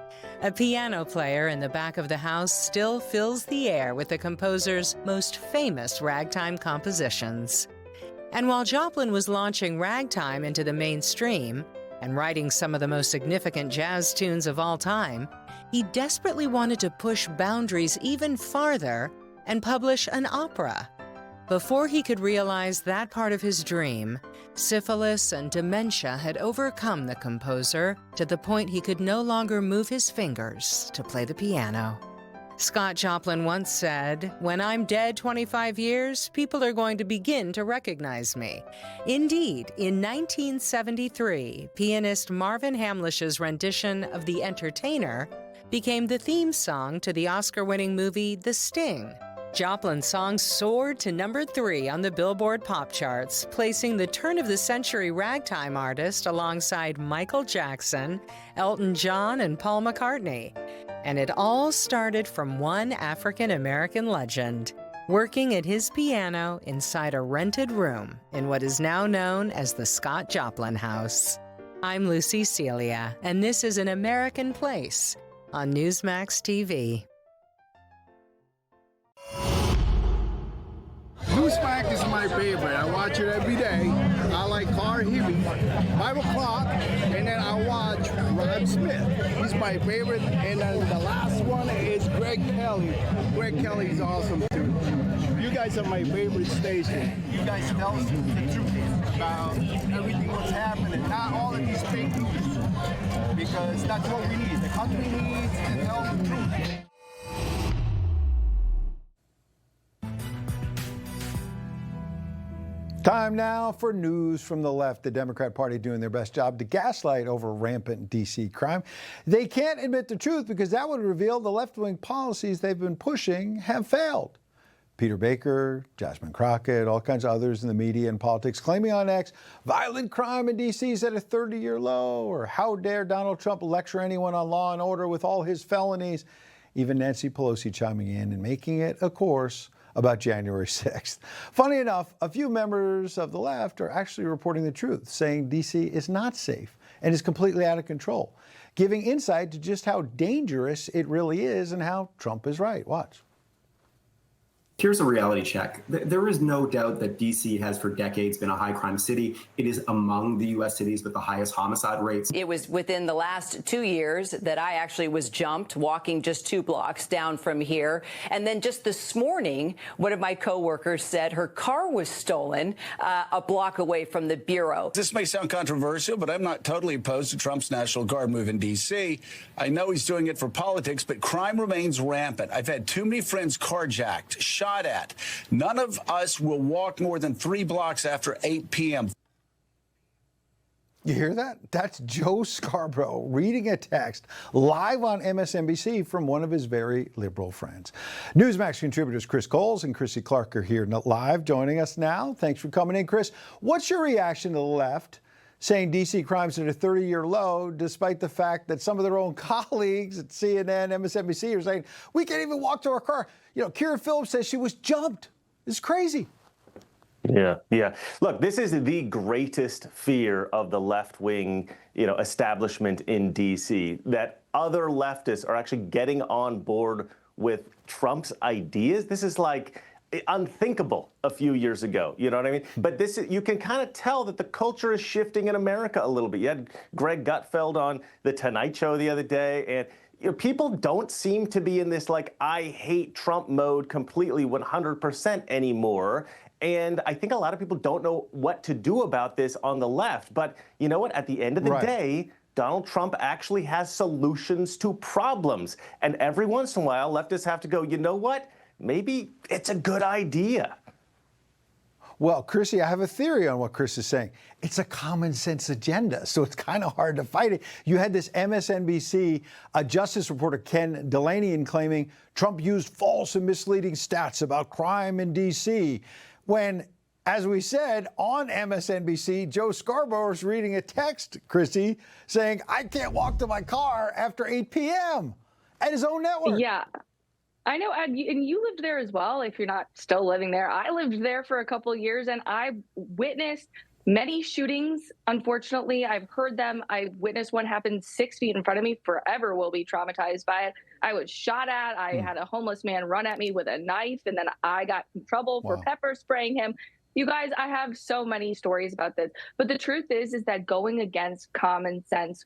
Speaker 11: A piano player in the back of the house still fills the air with the composer's most famous ragtime compositions. And while Joplin was launching ragtime into the mainstream and writing some of the most significant jazz tunes of all time, he desperately wanted to push boundaries even farther and publish an opera. Before he could realize that part of his dream, syphilis and dementia had overcome the composer to the point he could no longer move his fingers to play the piano. Scott Joplin once said, "When I'm dead 25 years, people are going to begin to recognize me." Indeed, in 1973, pianist Marvin Hamlish's rendition of The Entertainer became the theme song to the Oscar-winning movie The Sting. Joplin's song soared to number 3 on the Billboard pop charts, placing the turn-of-the-century ragtime artist alongside Michael Jackson, Elton John, and Paul McCartney. And it all started from one African-American legend, working at his piano inside a rented room in what is now known as the Scott Joplin House. I'm Lucy Celia, and this is An American Place on Newsmax TV.
Speaker 12: Newsmax is my favorite. I watch it every day. I like Carl Heavy, 5 o'clock, and then I watch Rob Smith. He's my favorite. And then the last one is Greg Kelly. Greg Kelly's awesome too. You guys are my favorite station. You guys tell us the truth about everything that's happening, not all of these fake news, because that's what we need. The country needs to tell the truth.
Speaker 2: Time now for News from the Left. The Democrat Party doing their best job to gaslight over rampant D.C. crime. They can't admit the truth because that would reveal the left-wing policies they've been pushing have failed. Peter Baker, Jasmine Crockett, all kinds of others in the media and politics claiming on X, violent crime in D.C. is at a 30-year low, or how dare Donald Trump lecture anyone on law and order with all his felonies. Even Nancy Pelosi chiming in and making it a course about January 6th. Funny enough, a few members of the left are actually reporting the truth, saying D.C. is not safe and is completely out of control, giving insight to just how dangerous it really is and how Trump is right. Watch.
Speaker 13: Here's a reality check. There is no doubt that D.C. has for decades been a high crime city. It is among the U.S. cities with the highest homicide rates.
Speaker 15: It was within the last 2 years that I actually was jumped walking just 2 blocks down from here. And then just this morning, one of my coworkers said her car was stolen a block away from the Bureau.
Speaker 10: This may sound controversial, but I'm not totally opposed to Trump's National Guard move in D.C. I know he's doing it for politics, but crime remains rampant. I've had too many friends carjacked, shot at. None of us will walk more than 3 blocks after 8 p.m.
Speaker 2: You hear that? That's Joe Scarborough reading a text live on MSNBC from one of his very liberal friends. Newsmax contributors Chris Coles and Chrissy Clark are here live joining us now. Thanks for coming in, Chris. What's your reaction to the left saying D.C. crime's at a 30-year low, despite the fact that some of their own colleagues at CNN, MSNBC are saying, we can't even walk to our car. You know, Kieran Phillips says she was jumped. It's crazy.
Speaker 16: Yeah. Look, this is the greatest fear of the left-wing, establishment in D.C., that other leftists are actually getting on board with Trump's ideas. This is like unthinkable a few years ago, you know what I mean? But you can kind of tell that the culture is shifting in America a little bit. You had Greg Gutfeld on The Tonight Show the other day, and people don't seem to be in this I hate Trump mode completely 100% anymore. And I think a lot of people don't know what to do about this on the left. But you know what? At the end of the day, Donald Trump actually has solutions to problems. And every once in a while, leftists have to go, you know what? Maybe it's a good idea.
Speaker 2: Well, Chrissy, I have a theory on what Chris is saying. It's a common sense agenda, so it's kind of hard to fight it. You had this MSNBC justice reporter, Ken Delanian, claiming Trump used false and misleading stats about crime in D.C. when, as we said, on MSNBC, Joe Scarborough is reading a text, Chrissy, saying, I can't walk to my car after 8 p.m. at his own network.
Speaker 17: Yeah. I know, and you lived there as well, if you're not still living there. I lived there for a couple of years, and I witnessed many shootings. Unfortunately, I've heard them. I witnessed one happen 6 feet in front of me. Forever will be traumatized by it. I was shot at. I had a homeless man run at me with a knife, and then I got in trouble for pepper spraying him. You guys, I have so many stories about this. But the truth is that going against common sense,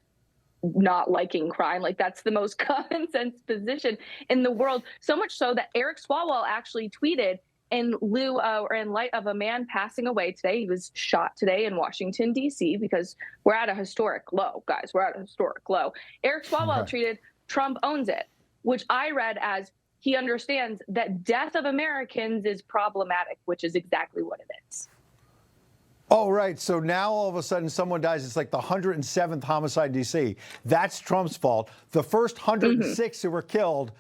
Speaker 17: not liking crime, that's the most common sense position in the world. So much so that Eric Swalwell actually tweeted in light of a man passing away today. He was shot today in Washington, D.C., because we're at a historic low, guys. We're at a historic low. Eric Swalwell tweeted, Trump owns it, which I read as he understands that death of Americans is problematic, which is exactly what it is.
Speaker 2: Oh, right. So now all of a sudden someone dies. It's like the 107th homicide in D.C. That's Trump's fault. The first 106 who were killed,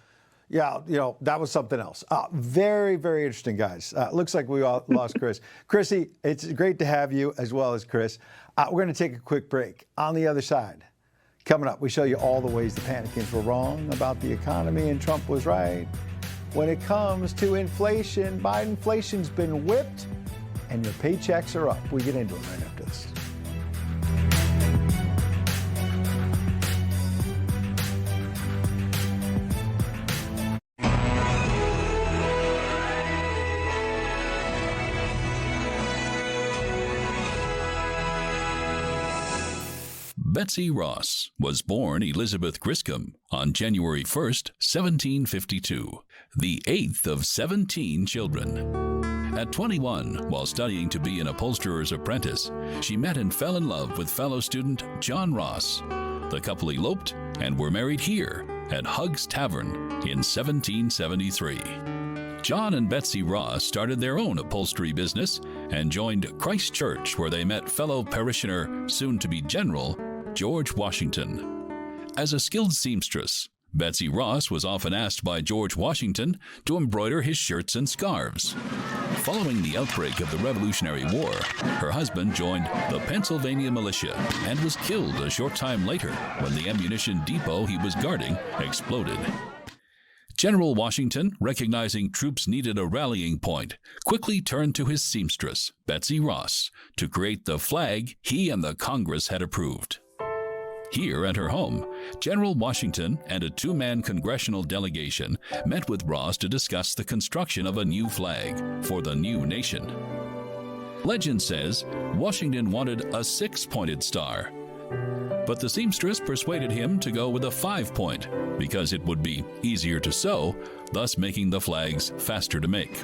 Speaker 2: that was something else. Very, very interesting, guys. Looks like we all lost Chris. Chrissy, it's great to have you as well as Chris. We're going to take a quick break. On the other side, coming up, we show you all the ways the panicans were wrong about the economy and Trump was right. When it comes to inflation, Bidenflation's been whipped, and your paychecks are up. We get into it right after this.
Speaker 19: Betsy Ross was born Elizabeth Griscom on January 1st, 1752, the 8th of 17 children. At 21, while studying to be an upholsterer's apprentice, she met and fell in love with fellow student John Ross. The couple eloped and were married here at Hugg's Tavern in 1773. John and Betsy Ross started their own upholstery business and joined Christ Church, where they met fellow parishioner, soon-to-be General, George Washington. As a skilled seamstress, Betsy Ross was often asked by George Washington to embroider his shirts and scarves. Following the outbreak of the Revolutionary War, her husband joined the Pennsylvania militia and was killed a short time later when the ammunition depot he was guarding exploded. General Washington, recognizing troops needed a rallying point, quickly turned to his seamstress, Betsy Ross, to create the flag he and the Congress had approved. Here at her home, General Washington and a two-man congressional delegation met with Ross to discuss the construction of a new flag for the new nation. Legend says Washington wanted a 6-pointed star, but the seamstress persuaded him to go with a 5-point because it would be easier to sew, thus making the flags faster to make.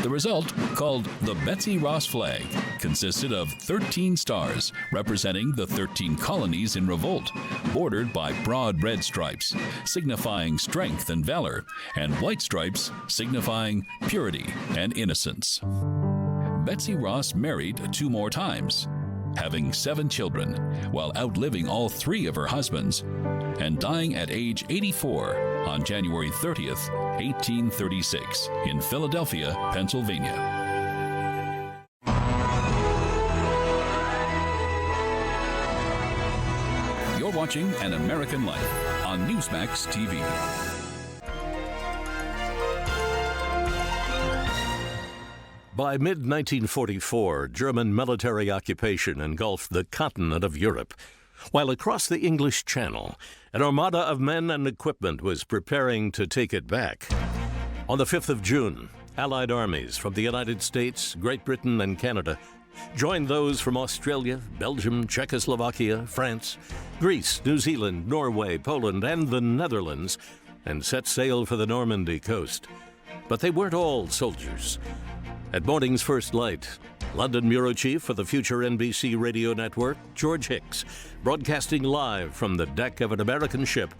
Speaker 19: The result, called the Betsy Ross flag, consisted of 13 stars representing the 13 colonies in revolt, bordered by broad red stripes, signifying strength and valor, and white stripes signifying purity and innocence. Betsy Ross married 2 more times, having 7 children, while outliving all 3 of her husbands, and dying at age 84 on January 30th, 1836, in Philadelphia, Pennsylvania. You're watching An American Life on Newsmax TV.
Speaker 21: By mid-1944, German military occupation engulfed the continent of Europe, while across the English Channel, an armada of men and equipment was preparing to take it back. On the 5th of June, Allied armies from the United States, Great Britain, and Canada joined those from Australia, Belgium, Czechoslovakia, France, Greece, New Zealand, Norway, Poland, and the Netherlands, and set sail for the Normandy coast. But they weren't all soldiers. At morning's first light, London bureau chief for the future NBC radio network, George Hicks, broadcasting live from the deck of an American ship,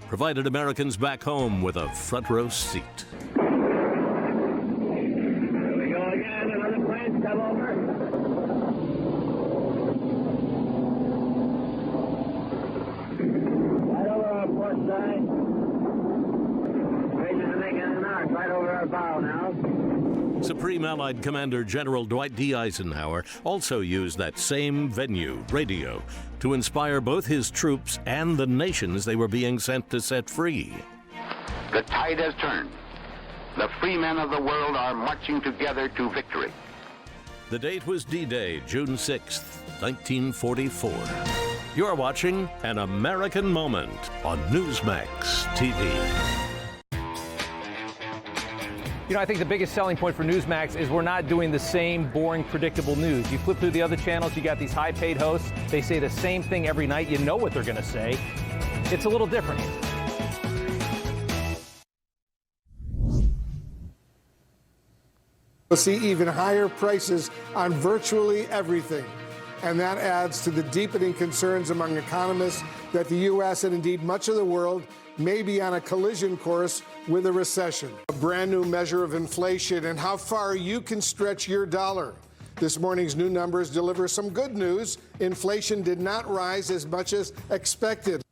Speaker 21: provided Americans back home with a front row seat.
Speaker 18: Here we go again, another plane come over. Right over our port side. Rangers are making an arc right over our bow now.
Speaker 21: Supreme Allied Commander General Dwight D. Eisenhower also used that same venue, radio, to inspire both his troops and the nations they were being sent to set free.
Speaker 20: The tide has turned. The free men of the world are marching together to victory.
Speaker 21: The date was D-Day, June 6th, 1944. You're watching An American Moment on Newsmax TV.
Speaker 6: You know, I think the biggest selling point for Newsmax is we're not doing the same boring, predictable news. You flip through the other channels, you got these high-paid hosts. They say the same thing every night. You know what they're going to say. It's a little different here.
Speaker 22: We'll see even higher prices on virtually everything. And that adds to the deepening concerns among economists that the U.S. and indeed much of the world may be on a collision course with a recession. A brand new measure of inflation and how far you can stretch your dollar. This morning's new numbers deliver some good news. Inflation did not rise as much as expected.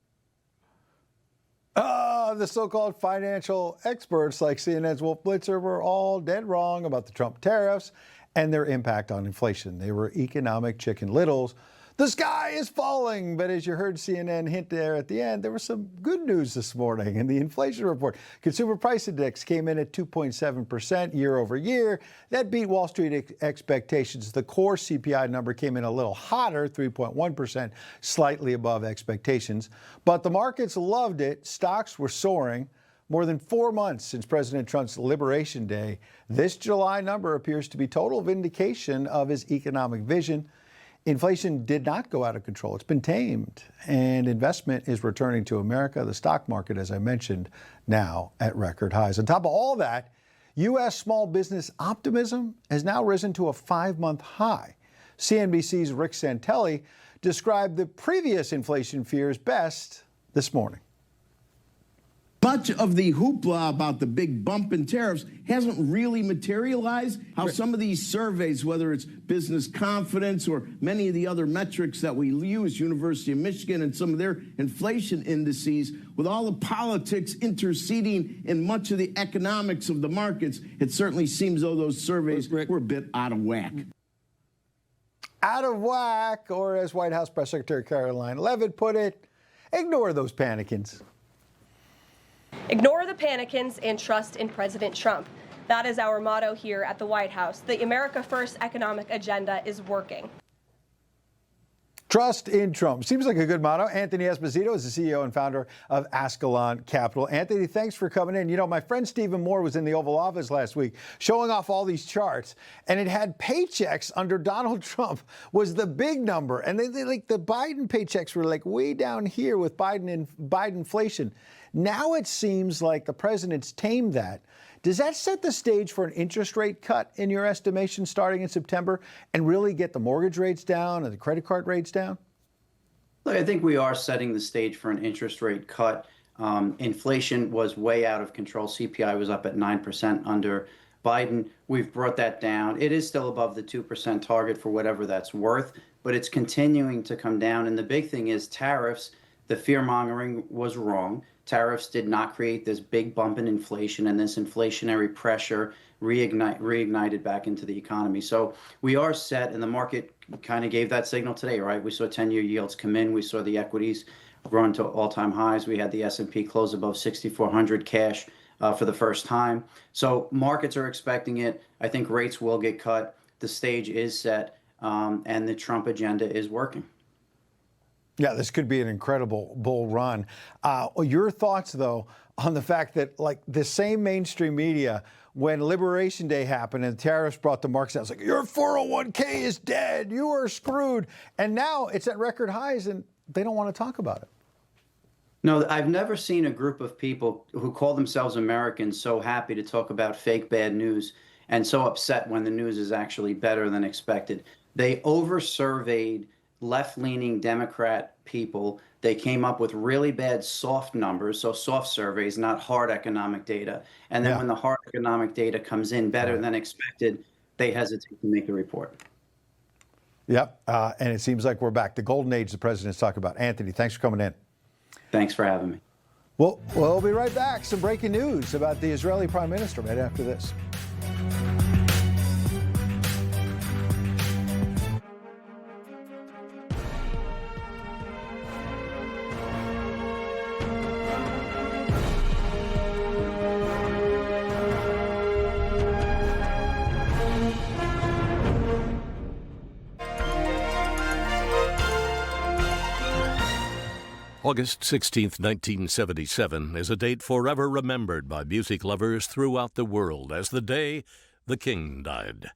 Speaker 2: The so-called financial experts like CNN's Wolf Blitzer were all dead wrong about the Trump tariffs and their impact on inflation. They were economic Chicken Littles. The sky is falling, but as you heard CNN hint there at the end, there was some good news this morning in the inflation report. Consumer Price Index came in at 2.7% year over year. That beat Wall Street expectations. The core CPI number came in a little hotter, 3.1%, slightly above expectations. But the markets loved it. Stocks were soaring. More than 4 months since President Trump's Liberation Day, this July number appears to be total vindication of his economic vision. Inflation did not go out of control. It's been tamed, and investment is returning to America. The stock market, as I mentioned, now at record highs. On top of all that, U.S. small business optimism has now risen to a 5-month high. CNBC's Rick Santelli described the previous inflation fears best this morning.
Speaker 24: Much of the hoopla about the big bump in tariffs hasn't really materialized. How some of these surveys, whether it's business confidence or many of the other metrics that we use, University of Michigan and some of their inflation indices, with all the politics interceding in much of the economics of the markets, it certainly seems though those surveys were a bit out of whack.
Speaker 2: Out of whack, or as White House Press Secretary Caroline Leavitt put it, ignore those panicans.
Speaker 14: Ignore the panicans and trust in President Trump. That is our motto here at the White House. The America First economic agenda is working.
Speaker 2: Trust in Trump. Seems like a good motto. Anthony Esposito is the CEO and founder of Ascalon Capital. Anthony, thanks for coming in. You know, my friend Stephen Moore was in the Oval Office last week showing off all these charts, and it had paychecks under Donald Trump was the big number. And they like the Biden paychecks were like way down here with Biden inflation. Now it seems like the president's tamed that. Does that set the stage for an interest rate cut in your estimation starting in September and really get the mortgage rates down and the credit card rates down?
Speaker 1: Look, I think we are setting the stage for an interest rate cut. Inflation was way out of control. CPI was up at 9% under Biden. We've brought that down. It is still above the 2% target for whatever that's worth, but it's continuing to come down. And the big thing is tariffs. The fear-mongering was wrong. Tariffs did not create this big bump in inflation, and this inflationary pressure reignited back into the economy. So we are set, and the market kind of gave that signal today, right? We saw 10-year yields come in. We saw the equities run to all-time highs. We had the S&P close above 6,400 cash for the first time. So markets are expecting it. I think rates will get cut. The stage is set, and the Trump agenda is working.
Speaker 2: Yeah, this could be an incredible bull run. Your thoughts, though, on the fact that, like, the same mainstream media, when Liberation Day happened and tariffs brought the markets down, it's like, your 401k is dead, you are screwed. And now it's at record highs, and they don't want to talk about it.
Speaker 1: No, I've never seen a group of people who call themselves Americans so happy to talk about fake bad news and so upset when the news is actually better than expected. They over-surveyed left-leaning Democrat people. They came up with really bad soft numbers, so soft surveys, not hard economic data. And then when the hard economic data comes in better than expected, they hesitate to make the report.
Speaker 2: Yep, and it seems like we're back. The golden age the president's talking about. Anthony, thanks for coming in.
Speaker 1: Thanks for having me.
Speaker 2: Well, we'll be right back. Some breaking news about the Israeli prime minister right after this.
Speaker 21: August 16, 1977, is a date forever remembered by music lovers throughout the world as the day the King died.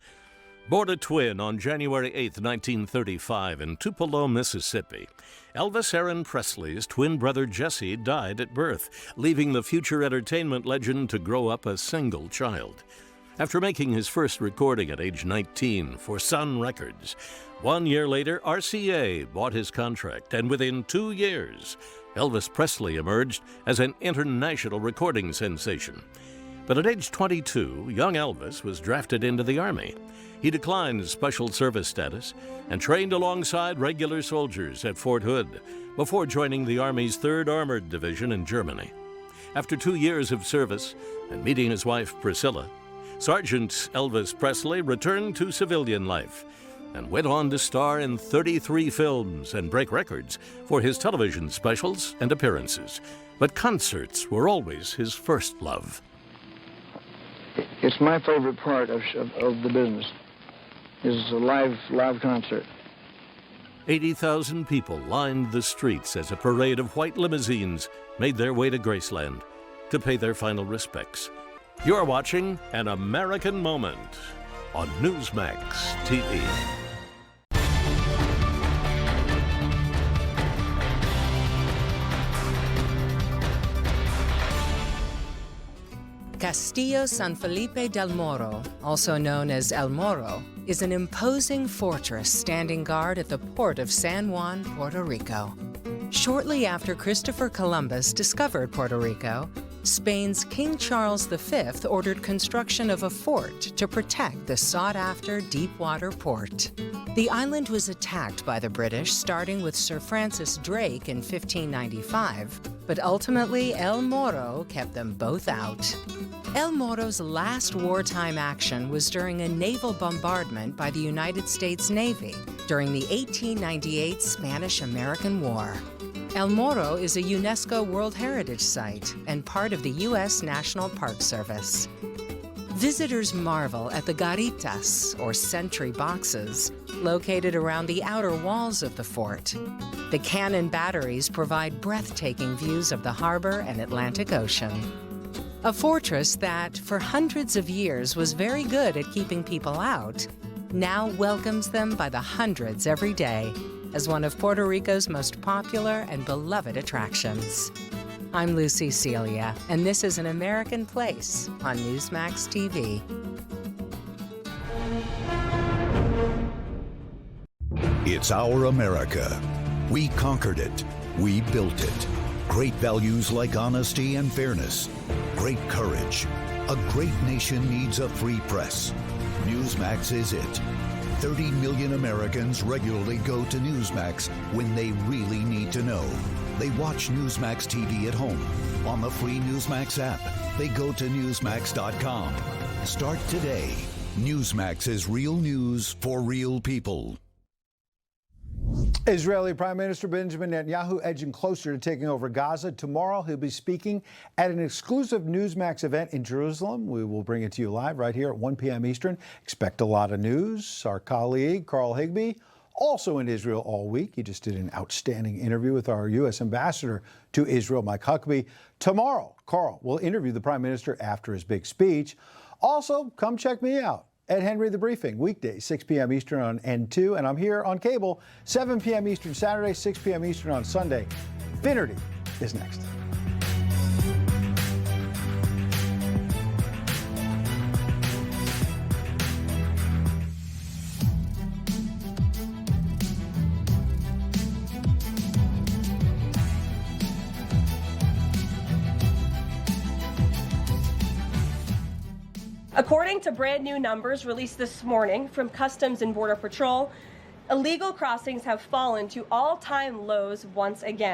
Speaker 21: Born a twin on January 8, 1935, in Tupelo, Mississippi, Elvis Aaron Presley's twin brother Jesse died at birth, leaving the future entertainment legend to grow up a single child. After making his first recording at age 19 for Sun Records, 1 year later, RCA bought his contract, and within 2 years, Elvis Presley emerged as an international recording sensation. But at age 22, young Elvis was drafted into the Army. He declined special service status and trained alongside regular soldiers at Fort Hood before joining the Army's 3rd Armored Division in Germany. After 2 years of service and meeting his wife Priscilla, Sergeant Elvis Presley returned to civilian life and went on to star in 33 films and break records for his television specials and appearances. But concerts were always his first love.
Speaker 18: It's my favorite part of the business, is a live concert.
Speaker 21: 80,000 people lined the streets as a parade of white limousines made their way to Graceland to pay their final respects. You're watching An American Moment on Newsmax TV.
Speaker 11: Castillo San Felipe del Moro, also known as El Moro, is an imposing fortress standing guard at the port of San Juan, Puerto Rico. Shortly after Christopher Columbus discovered Puerto Rico, Spain's King Charles V ordered construction of a fort to protect the sought-after deep-water port. The island was attacked by the British, starting with Sir Francis Drake in 1595, but ultimately El Moro kept them both out. El Moro's last wartime action was during a naval bombardment by the United States Navy during the 1898 Spanish-American War. El Moro is a UNESCO World Heritage Site and part of the U.S. National Park Service. Visitors marvel at the garitas, or sentry boxes, located around the outer walls of the fort. The cannon batteries provide breathtaking views of the harbor and Atlantic Ocean. A fortress that, for hundreds of years, was very good at keeping people out, now welcomes them by the hundreds every day as one of Puerto Rico's most popular and beloved attractions. I'm Lucy Celia, and this is An American Place on Newsmax TV.
Speaker 3: It's our America. We conquered it. We built it. Great values like honesty and fairness. Great courage. A great nation needs a free press. Newsmax is it. 30 million Americans regularly go to Newsmax when they really need to know. They watch Newsmax TV at home, on the free Newsmax app. They go to Newsmax.com. Start today. Newsmax is real news for real people.
Speaker 2: Israeli Prime Minister Benjamin Netanyahu edging closer to taking over Gaza. Tomorrow, he'll be speaking at an exclusive Newsmax event in Jerusalem. We will bring it to you live right here at 1 p.m. Eastern. Expect a lot of news. Our colleague, Carl Higbie, also in Israel all week. He just did an outstanding interview with our U.S. ambassador to Israel, Mike Huckabee. Tomorrow, Carl will interview the Prime Minister after his big speech. Also, come check me out. Ed Henry, The Briefing, weekdays, 6 p.m. Eastern on N2, and I'm here on cable, 7 p.m. Eastern Saturday, 6 p.m. Eastern on Sunday. Finnerty is next.
Speaker 14: According to brand new numbers released this morning from Customs and Border Patrol, illegal crossings have fallen to all-time lows once again.